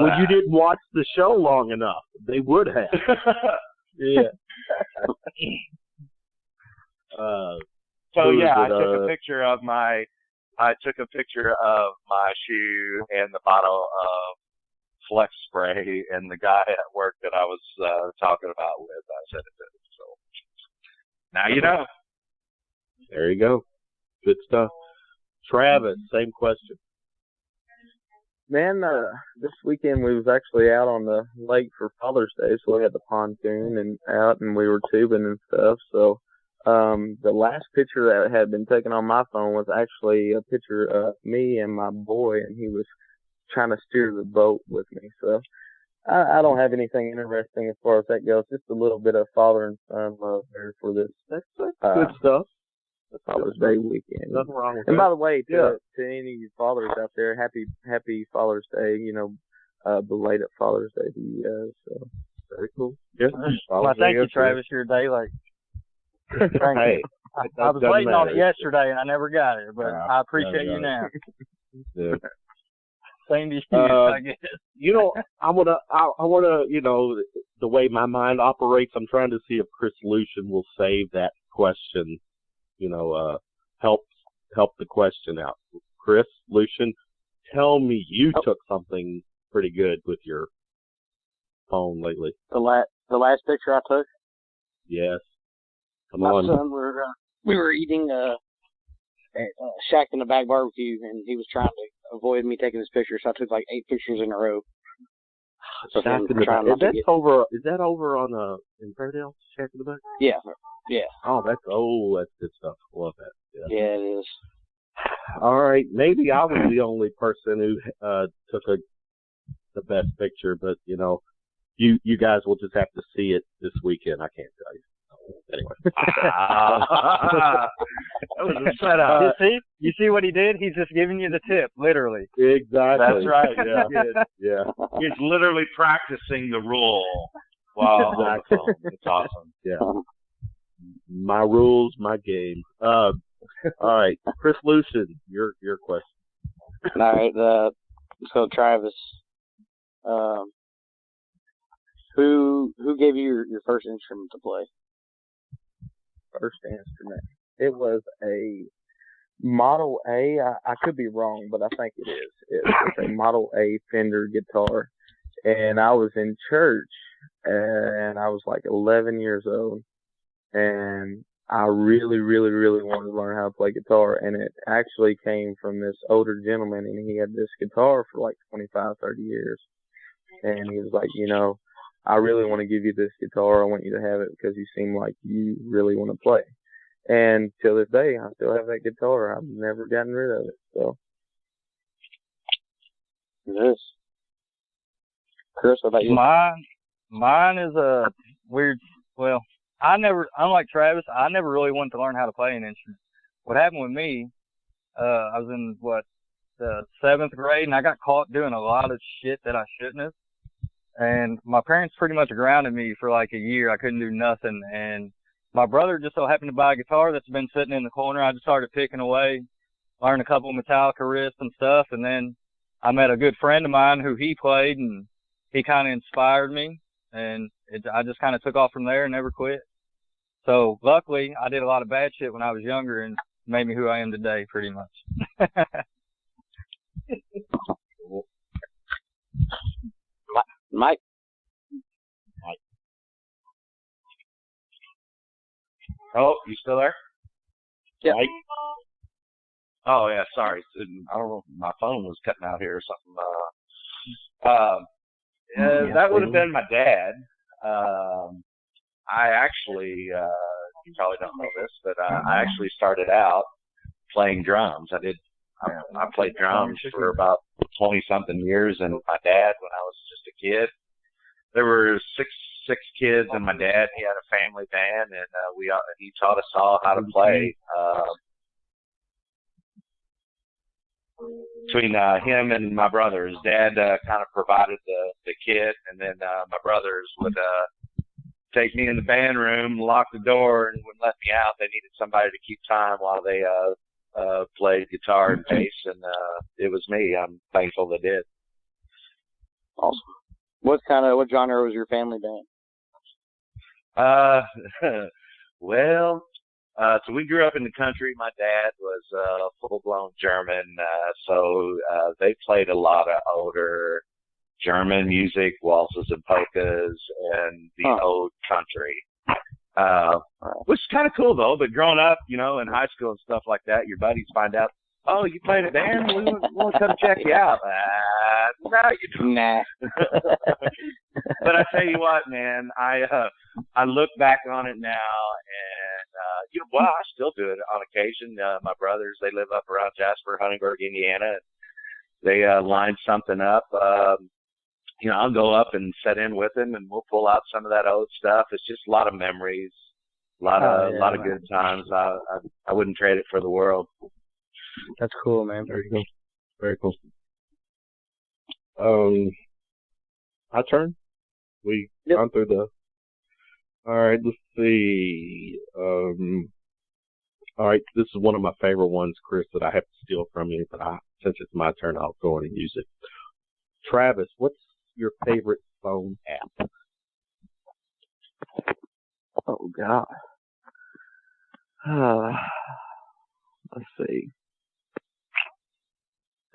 well, you didn't watch the show long enough. They would have. Yeah. So yeah, I took a picture of my shoe and the bottle of Flex spray, and the guy at work that I was talking about with, I sent it to him. So now you know. There you go. Good stuff. Travis, same question. Man, this weekend we was actually out on the lake for Father's Day, so we had the pontoon and we were tubing and stuff. So the last picture that had been taken on my phone was actually a picture of me and my boy, and he was trying to steer the boat with me. So I don't have anything interesting as far as that goes. Just a little bit of father and son love there for this. That's good stuff. Father's Day weekend. Nothing wrong with and that. by the way, to any of you fathers out there, happy Father's Day. Belated Father's Day to you guys. So very cool. Yeah. Well, thank you, Travis. You're a day late. Hey, I was waiting on it yesterday and I never got it, but I appreciate you now. Yeah. Same to you, I guess. I wanna, the way my mind operates, I'm trying to see if Chris Lucien will save that question. Help the question out. Chris Lucien, tell me you took something pretty good with your phone lately. The last picture I took? Yes. Come My on. son, we were eating at Shack in the Back barbecue, and he was trying to avoid me taking his picture, so I took like 8 pictures in a row. So Shack in the Buck. Is that over on in Fairdale? Shack in the Buck? Yeah. Oh, that's good stuff. Love that. Yeah, it is. All right, maybe I was the only person who took the best picture, but you guys will just have to see it this weekend. I can't tell you. Anyway. That was a setup. You see what he did? He's just giving you the tip, literally. Exactly. That's right. Yeah. He's literally practicing the rule. Wow. Exactly. It's awesome. Yeah. My rules, my game. All right, Chris Lucien, your question. All right. So Travis, who gave you your first instrument to play? First instrument. It was a Model A. I could be wrong, but I think it is. It was a Model A Fender guitar. And I was in church, and I was like 11 years old. And I really, really, really wanted to learn how to play guitar. And it actually came from this older gentleman, and he had this guitar for like 25, 30 years. And he was like, I really want to give you this guitar. I want you to have it because you seem like you really want to play. And till this day, I still have that guitar. I've never gotten rid of it. So. Yes. Chris, what about you? Mine is a weird. Well, unlike Travis, I never really wanted to learn how to play an instrument. What happened with me, I was in the 7th grade, and I got caught doing a lot of shit that I shouldn't have. And my parents pretty much grounded me for like a year. I couldn't do nothing. And my brother just so happened to buy a guitar that's been sitting in the corner. I just started picking away, learned a couple of Metallica riffs and stuff. And then I met a good friend of mine who he played, and he kind of inspired me. And I just kind of took off from there and never quit. So luckily, I did a lot of bad shit when I was younger and made me who I am today, pretty much. Mike. Oh, you still there? Yeah. Mike? Oh, yeah, sorry. I don't know if my phone was cutting out here or something. That would have been my dad. I actually, you probably don't know this, but I actually started out playing drums. I played drums for about 20-something years, and my dad, when I was just a kid, there were six kids, and my dad, he had a family band, and he taught us all how to play. Between him and my brothers, Dad kind of provided the kit, and then my brothers would take me in the band room, lock the door, and wouldn't let me out. They needed somebody to keep time while they played guitar and bass, and it was me. I'm thankful they did. Awesome. What genre was your family band? Well, so we grew up in the country. My dad was full-blown German, so they played a lot of older German music, waltzes and polkas, and the old country. Which is kind of cool, though. But growing up, in high school and stuff like that, your buddies find out, oh, you played a band? We want to come check you out. No, you don't. Nah. But I tell you what, man, I look back on it now, and I still do it on occasion. My brothers, they live up around Jasper, Huntingburg, Indiana. And they line something up. I'll go up and sit in with them, and we'll pull out some of that old stuff. It's just a lot of memories, a lot of good times. I wouldn't trade it for the world. That's cool, man. Very cool. Very cool. My turn? We gone through the... All right, let's see. All right, this is one of my favorite ones, Chris, that I have to steal from you, but since it's my turn, I'll go on and use it. Travis, what's your favorite phone app? Oh, God. Let's see.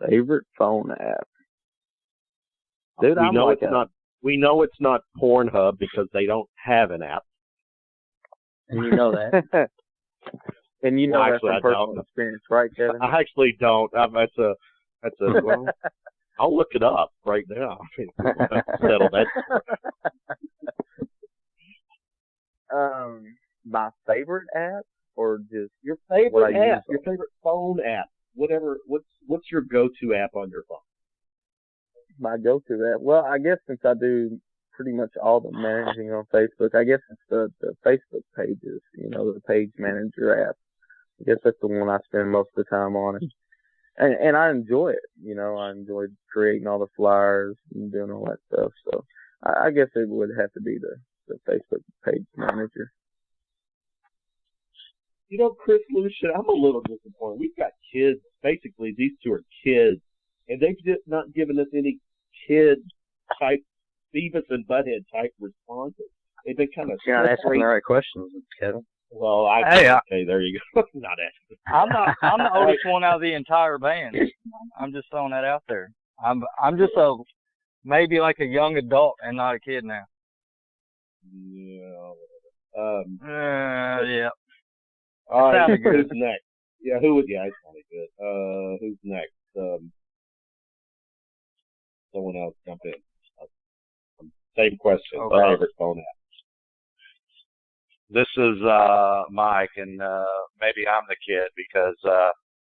Favorite phone app. Dude, we know it's not Pornhub because they don't have an app. And you know that. And that's from personal experience, right, Kevin? I actually don't. That's a well, I'll look it up right now. Settle that. My favorite app, or just your favorite app, your favorite phone app, whatever. What's your go-to app on your phone? My go-to app. Well, I guess since I do pretty much all the managing on Facebook, I guess it's the Facebook pages. The page manager app. I guess that's the one I spend most of the time on, and I enjoy it. I enjoy creating all the flyers and doing all that stuff. So I guess it would have to be the Facebook page manager. Chris, Lucien, I'm a little disappointed. We've got kids. Basically, these two are kids, and they've just not given us any kid-type, Beavis and Butthead type responses. They've been kind of... You're not asking the right questions, Kevin. Well, okay, there you go. Not asking. I'm the oldest one out of the entire band. I'm just throwing that out there. I'm just maybe like a young adult and not a kid now. Yeah. Yeah. All right, Sounded good. Who's next? Yeah, it sounded good. Who's next? Someone else jump in. Same question. Okay. Favorite phone app. This is Mike, and maybe I'm the kid because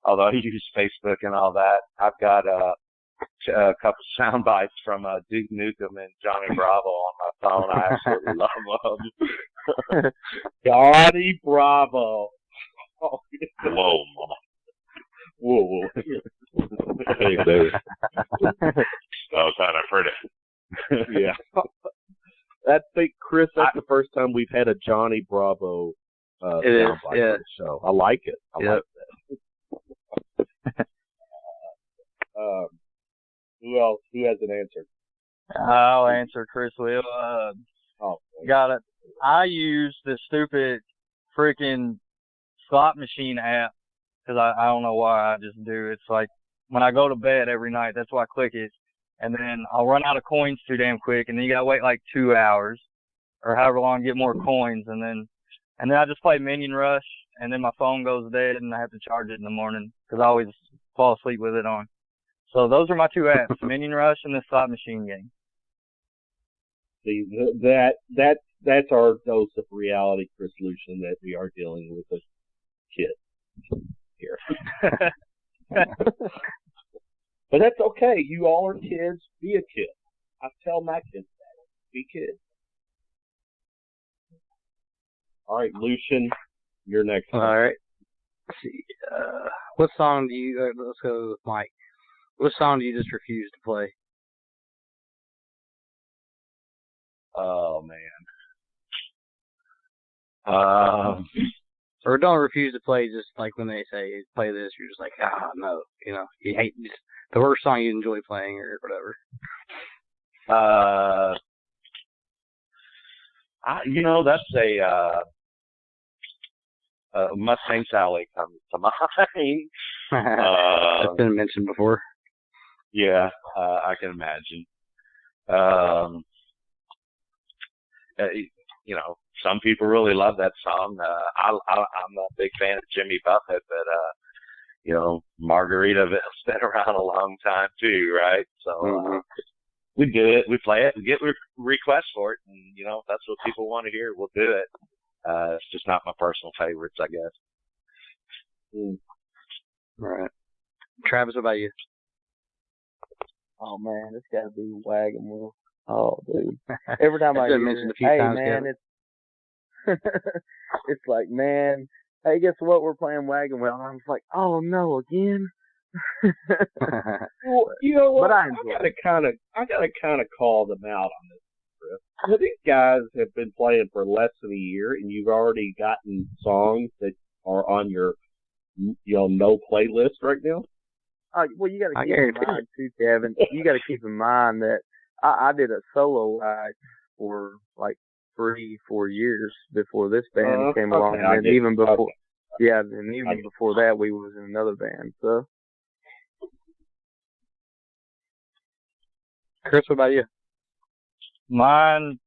although I use Facebook and all that, I've got a couple sound bites from Duke Nukem and Johnny Bravo on my phone. I absolutely love them. Johnny Bravo. Oh, whoa, mama. Whoa. Hey, baby. I was kind of pretty. Yeah. Chris, that's the first time we've had a Johnny Bravo soundbite on the show. I like it. I like that. Who else? Who hasn't answered? I'll answer. Chris will. Got it. I use the stupid freaking slot machine app because I don't know why. I just do. It's like when I go to bed every night, that's why I click it. And then I'll run out of coins too damn quick, and then you gotta wait like 2 hours or however long to get more coins, and then I just play Minion Rush, and then my phone goes dead, and I have to charge it in the morning because I always fall asleep with it on. So those are my two apps: Minion Rush and the slot machine game. See, that's our dose of reality, Chris Lucien, that we are dealing with a kid here. But that's okay. You all are kids. Be a kid. I tell my kids that. Be kids. All right, Lucien, you're next. All right. Let's see. What song do you... let's go with Mike. What song do you just refuse to play? Oh, man. Or don't refuse to play, just like when they say, play this, you're just like, no. You hate the worst song you enjoy playing or whatever. That's Mustang Sally comes to mind. That's been mentioned before. Yeah, I can imagine. Some people really love that song. I'm a big fan of Jimmy Buffett, but Margaritaville's been around a long time too, right? So we do it, we play it, we get requests for it, and if that's what people want to hear, we'll do it. It's just not my personal favorites, I guess. All right, Travis, what about you? Oh man, it's got to be Wagon Wheel. Oh, dude. Every time I mentioned a few times, man, it's like, man, hey, guess what? We're playing Wagon Wheel. And I'm just like, oh no, again. Well, you know what? But I gotta kind of call them out on this, Chris. These guys have been playing for less than a year, and you've already gotten songs that are on your no playlist right now. Well, you got to keep in mind too, Kevin. You got to keep in mind that I did a solo ride for like 3-4 years before this band came along, and then even before, before that, we was in another band. So, Chris, what about you? Mine,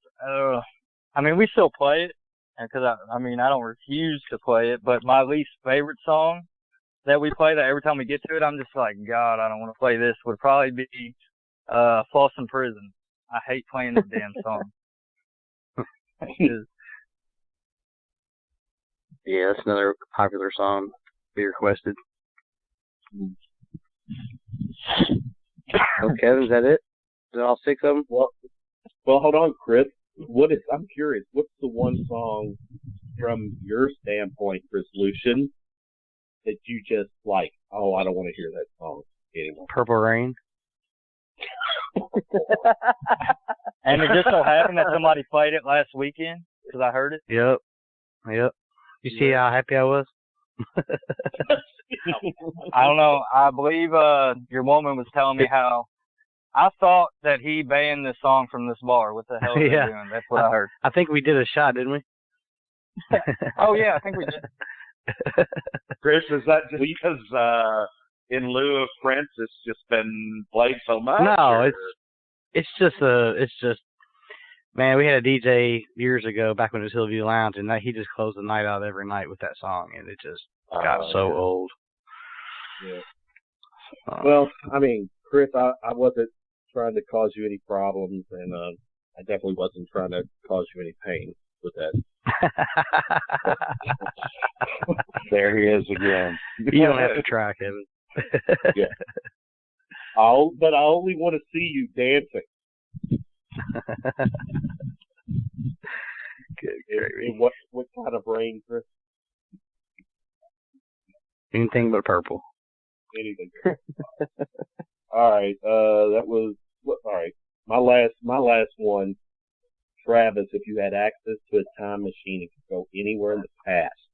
we still play it, because I don't refuse to play it, but my least favorite song that we play that every time we get to it, I'm just like, God, I don't want to play this, would probably be Folsom Prison. I hate playing that damn song. Yeah, that's another popular song we requested. So, Kevin, is that it? Is that all 6 of them? Well, hold on, Chris. I'm curious. What's the one song from your standpoint, Chris Lucien, that you just like? Oh, I don't want to hear that song anymore. Purple Rain. And it just so happened that somebody played it last weekend because I heard it. Yep. You see how happy I was? I don't know. I believe your woman was telling me how I thought that he banned this song from this bar. What the hell is he doing? That's what I heard. I think we did a shot, didn't we? Oh, yeah, I think we did. Chris, is that just because in lieu of Prince, it's just been played so much? No, it's just man, we had a DJ years ago back when it was Hillview Lounge, and he just closed the night out every night with that song, and it just got so old. Yeah. Well, I mean, Chris, I wasn't trying to cause you any problems, and I definitely wasn't trying to cause you any pain with that. There he is again. You don't have to try, Kevin. Yeah. But I only want to see you dancing. Good. What kind of rain, Chris? Anything but purple. Anything. All right. That was all right. My last one, Travis. If you had access to a time machine and could go anywhere in the past,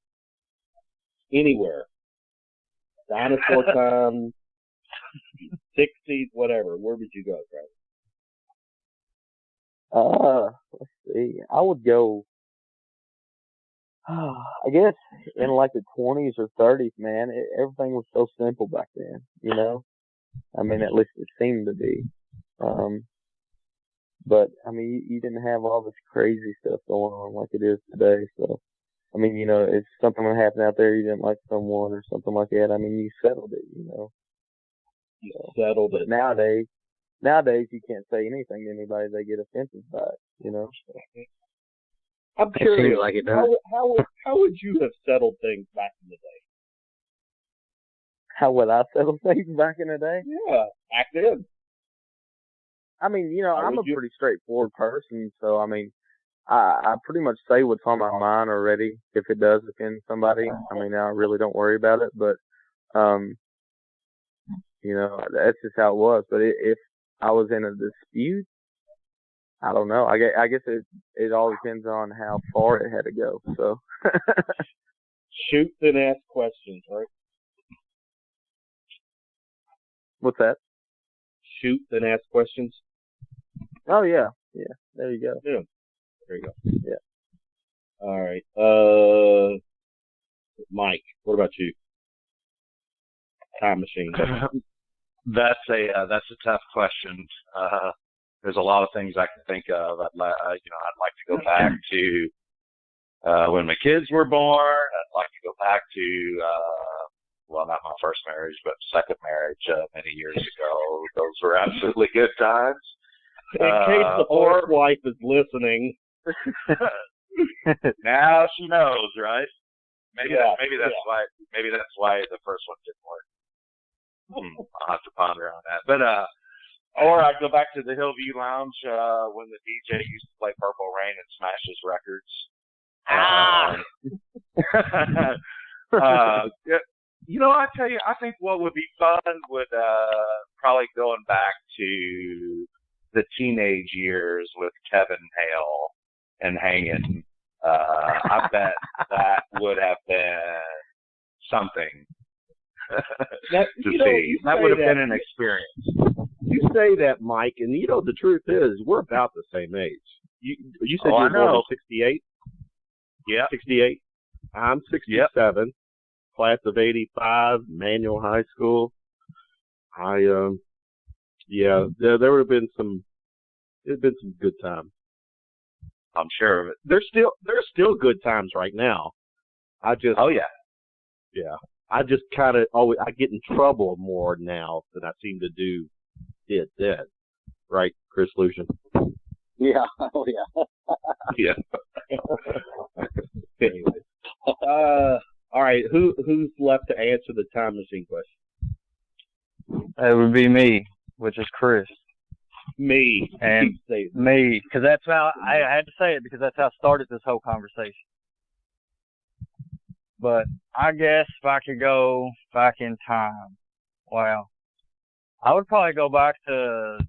anywhere, dinosaur time, 60s, whatever, where would you go, Travis? Let's see. I would go, I guess, in like the 20s or 30s, man. Everything was so simple back then, you know? I mean, at least it seemed to be. But, I mean, you didn't have all this crazy stuff going on like it is today. So, I mean, you know, if something would happen out there, you didn't like someone or something like that, I mean, you settled it, you know? You settled it. Nowadays, you can't say anything to anybody; they get offended by it. You know. I'm curious. Seems like it does. How would you have settled things back in the day? How would I settle things back in the day? Yeah, back then. I mean, you know, I'm a pretty straightforward person, so I mean, I pretty much say what's on my mind already. If it does offend somebody, I mean, I really don't worry about it. But, you know, that's just how it was. But if I was in a dispute, I don't know. I guess it all depends on how far it had to go. So shoot then ask questions, right? What's that? Shoot then ask questions. Oh yeah. There you go. Yeah. There you go. Yeah. All right. Mike, what about you? Time machine. That's a tough question. There's a lot of things I can think of. I'd like to go back to when my kids were born. I'd like to go back to well, not my first marriage, but second marriage many years ago. Those were absolutely good times. In case the fourth wife is listening, now she knows, right? Maybe that's why the first one didn't work. I'll have to ponder on that. But or I'd go back to the Hillview Lounge when the DJ used to play Purple Rain and smash his records. You know, I tell you, I think what would be fun would probably going back to the teenage years with Kevin, Hale, and hanging. I bet that would have been something to see. That would have been an experience. You say that, Mike, and you know the truth is we're about the same age. You said you were born in 68? Yeah. 68. I'm 67. Yep. Class of 85, Manual High School. There would have been some good times. I'm sure of it. There's still good times right now. Yeah. I just kind of always I get in trouble more now than I seem to did then. Right, Chris Lucien? Yeah. Oh, yeah. Yeah. Anyway. All right. Who's left to answer the time machine question? It would be me, which is Chris. Me. And me, because that's how I had to say it because that's how I started this whole conversation. But I guess if I could go back in time, wow, I would probably go back to.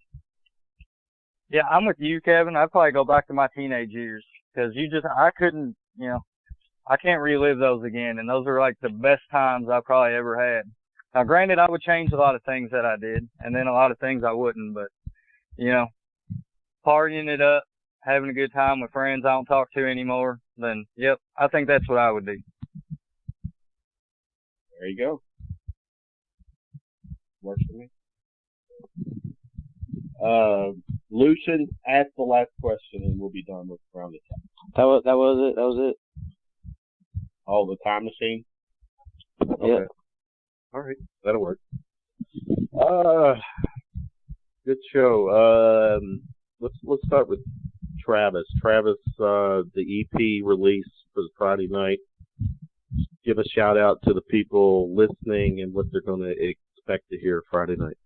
Yeah, I'm with you, Kevin. I'd probably go back to my teenage years because I couldn't, I can't relive those again. And those are like the best times I probably ever had. Now, granted, I would change a lot of things that I did and then a lot of things I wouldn't. But, partying it up, having a good time with friends I don't talk to anymore, then, yep, I think that's what I would do. There you go. Works for me. Lucien, ask the last question and we'll be done with round of time. That was it. Oh, the time machine? Okay. Yeah. All right. That'll work. Good show. Let's start with Travis. Travis, the EP release for the Friday night. Give a shout out to the people listening and what they're going to expect to hear Friday night.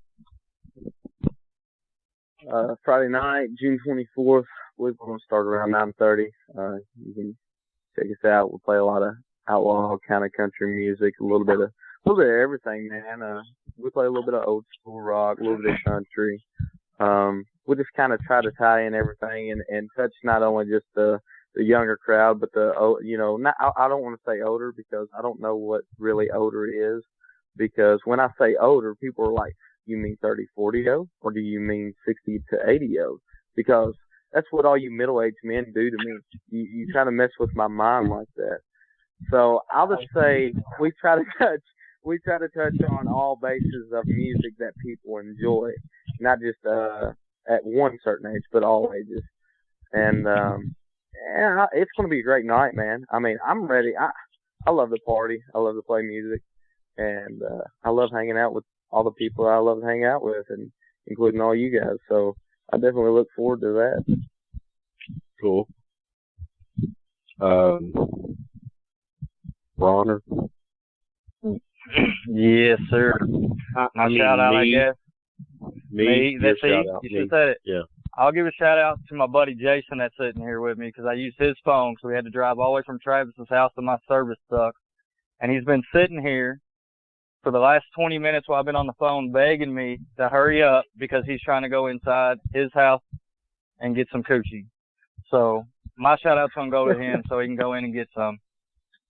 Friday night, June 24th. We're going to start around 9:30. You can check us out. We'll play a lot of outlaw kind of country music, a little bit of everything, man. We play a little bit of old school rock, a little bit of country. We just kind of try to tie in everything and touch not only just the younger crowd, but I don't want to say older because I don't know what really older is. Because when I say older, people are like, you mean 30, 40-year-old? Or do you mean 60 to 80-year-old? Because that's what all you middle-aged men do to me. You try to mess with my mind like that. So I'll just say we try to touch on all bases of music that people enjoy, not just at one certain age, but all ages. And it's going to be a great night, man. I mean, I'm ready. I love to party. I love to play music, and I love hanging out with all the people I love to hang out with, and including all you guys. So I definitely look forward to that. Cool. Bronner. Yes, sir. My shout out, I guess. Me. That's it. You should have said it. Yeah. I'll give a shout out to my buddy Jason that's sitting here with me because I used his phone, so we had to drive all the way from Travis's house and my service sucks. And he's been sitting here for the last 20 minutes while I've been on the phone begging me to hurry up because he's trying to go inside his house and get some coochie. So my shout out's going to go to him so he can go in and get some.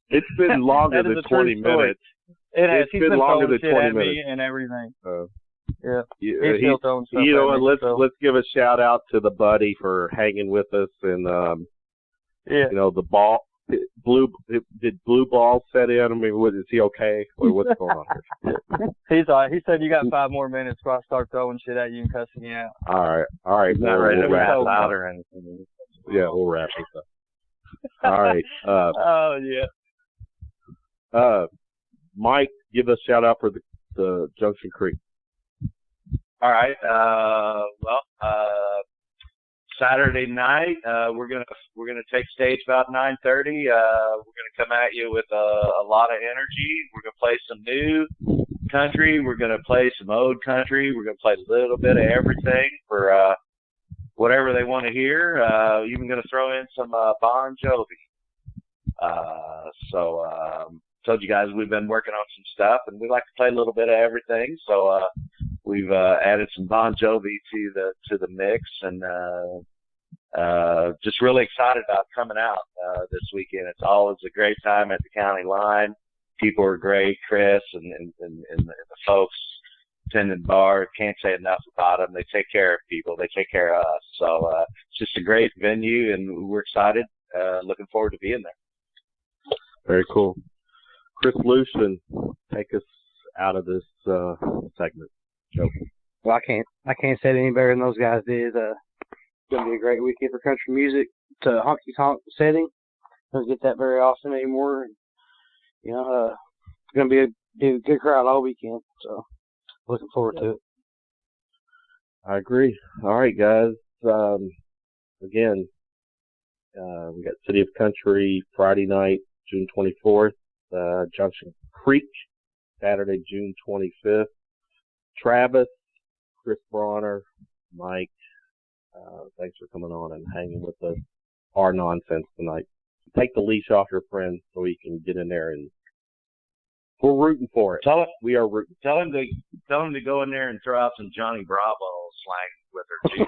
It's been longer than 20 minutes. It has. It's been longer than 20 minutes. Me and everything. Yeah. He's still throwing stuff at me, let's give a shout out to the buddy for hanging with us and the ball did blue ball set in? I mean, is he okay? Or what's going on here? He's all right. He said you got 5 more minutes before I start throwing shit at you and cussing you out. All right. Not ready to wrap up or anything. Yeah, we'll wrap this up. All right. Oh yeah. Mike, give us a shout out for the Junction Creek. All right. Saturday night, we're gonna take stage about 9:30. We're gonna come at you with a lot of energy. We're gonna play some new country. We're gonna play some old country. We're gonna play a little bit of everything for whatever they want to hear. Even gonna throw in some Bon Jovi. Told you guys we've been working on some stuff, and we like to play a little bit of everything. So we've added some Bon Jovi to the mix, and just really excited about coming out this weekend. It's always a great time at the county line. People are great, Chris and the folks attending the bar. Can't say enough about them. They take care of people. They take care of us. So it's just a great venue, and we're excited. Looking forward to being there. Very cool. Chris Lucien, take us out of this segment. Joe. Well, I can't say it any better than those guys did. It's gonna be a great weekend for country music. It's a honky tonk setting. Don't get that very often anymore. It's gonna be be a good crowd all weekend. So looking forward to it. I agree. All right, guys. Again, we got City of Country Friday night, June 24th. Junction Creek, Saturday, June 25th. Travis, Chris Bronner, Mike, thanks for coming on and hanging with us. Our nonsense tonight. Take the leash off your friend so he can get in there, and we're rooting for it. We are rooting. Tell him to go in there and throw out some Johnny Bravo slang with her too.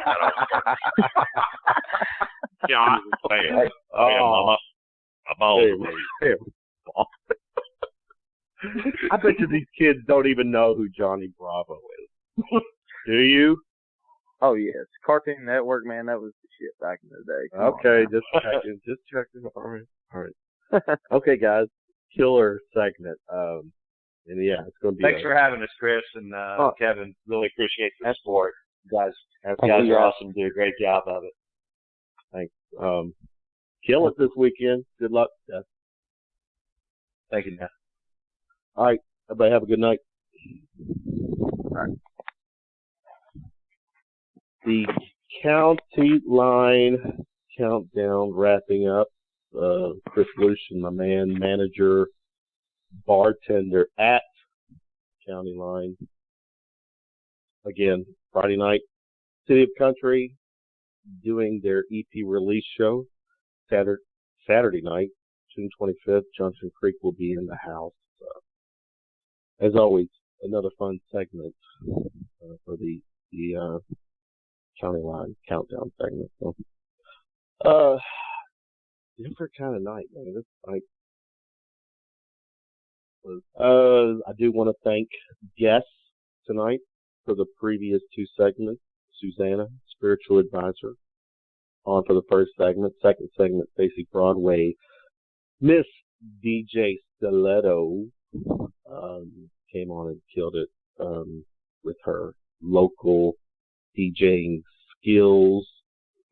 John, hey, mama, I bet you these kids don't even know who Johnny Bravo is. Do you? Oh yes, Cartoon Network, man, that was the shit back in the day. Okay, just checking. All right. Okay, guys, killer segment. And yeah, it's going to be. Thanks for having us, Chris and Kevin. Really appreciate the support, guys. You guys are awesome. Do a great job of it. Thanks. Kill it this weekend. Good luck, Jeff. Thank you, man. All right, everybody have a good night. All right. The county line countdown wrapping up. Chris Lucien, my man, manager, bartender at County Line. Again, Friday night, City of Country doing their EP release show. Saturday night, June 25th, Junction Creek will be in the house. As always, another fun segment for the County Line countdown segment. So, different kind of night, man. This night was, I do want to thank guests tonight for the previous two segments. Susanna, spiritual advisor, on for the first segment. Second segment, Stacey Broadway. Miss DJ Stiletto came on and killed it with her local DJing skills.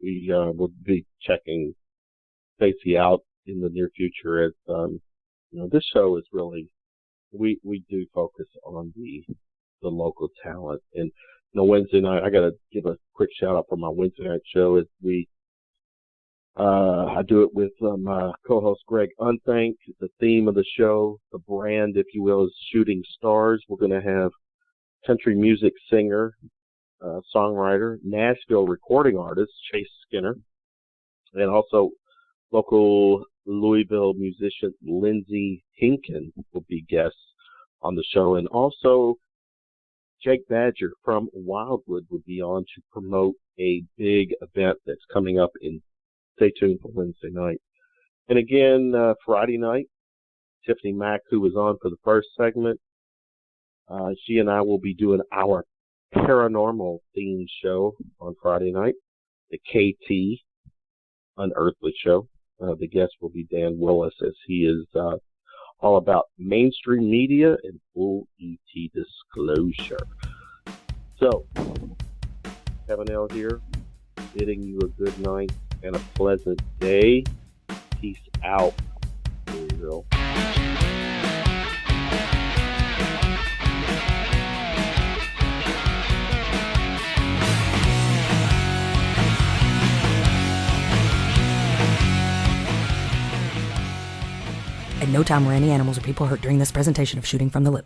We will be checking Stacey out in the near future as this show is really we do focus on the local talent. And Wednesday night I gotta give a quick shout out for my Wednesday night show. Is I do it with my co-host Greg Unthank. The theme of the show, the brand, if you will, is Shooting Stars. We're going to have country music singer, songwriter, Nashville recording artist Chase Skinner, and also local Louisville musician Lindsey Hinken will be guests on the show. And also Jake Badger from Wildwood will be on to promote a big event that's coming up in. Stay tuned for Wednesday night. And again, Friday night, Tiffany Mac, who was on for the first segment, she and I will be doing our paranormal themed show on Friday night, the KT Unearthly Show. The guest will be Dan Willis, as he is all about mainstream media and full ET disclosure. So, Kevin L. here, bidding you a good night and a pleasant day. Peace out, Louisville. At no time were any animals or people hurt during this presentation of Shooting from the Lip.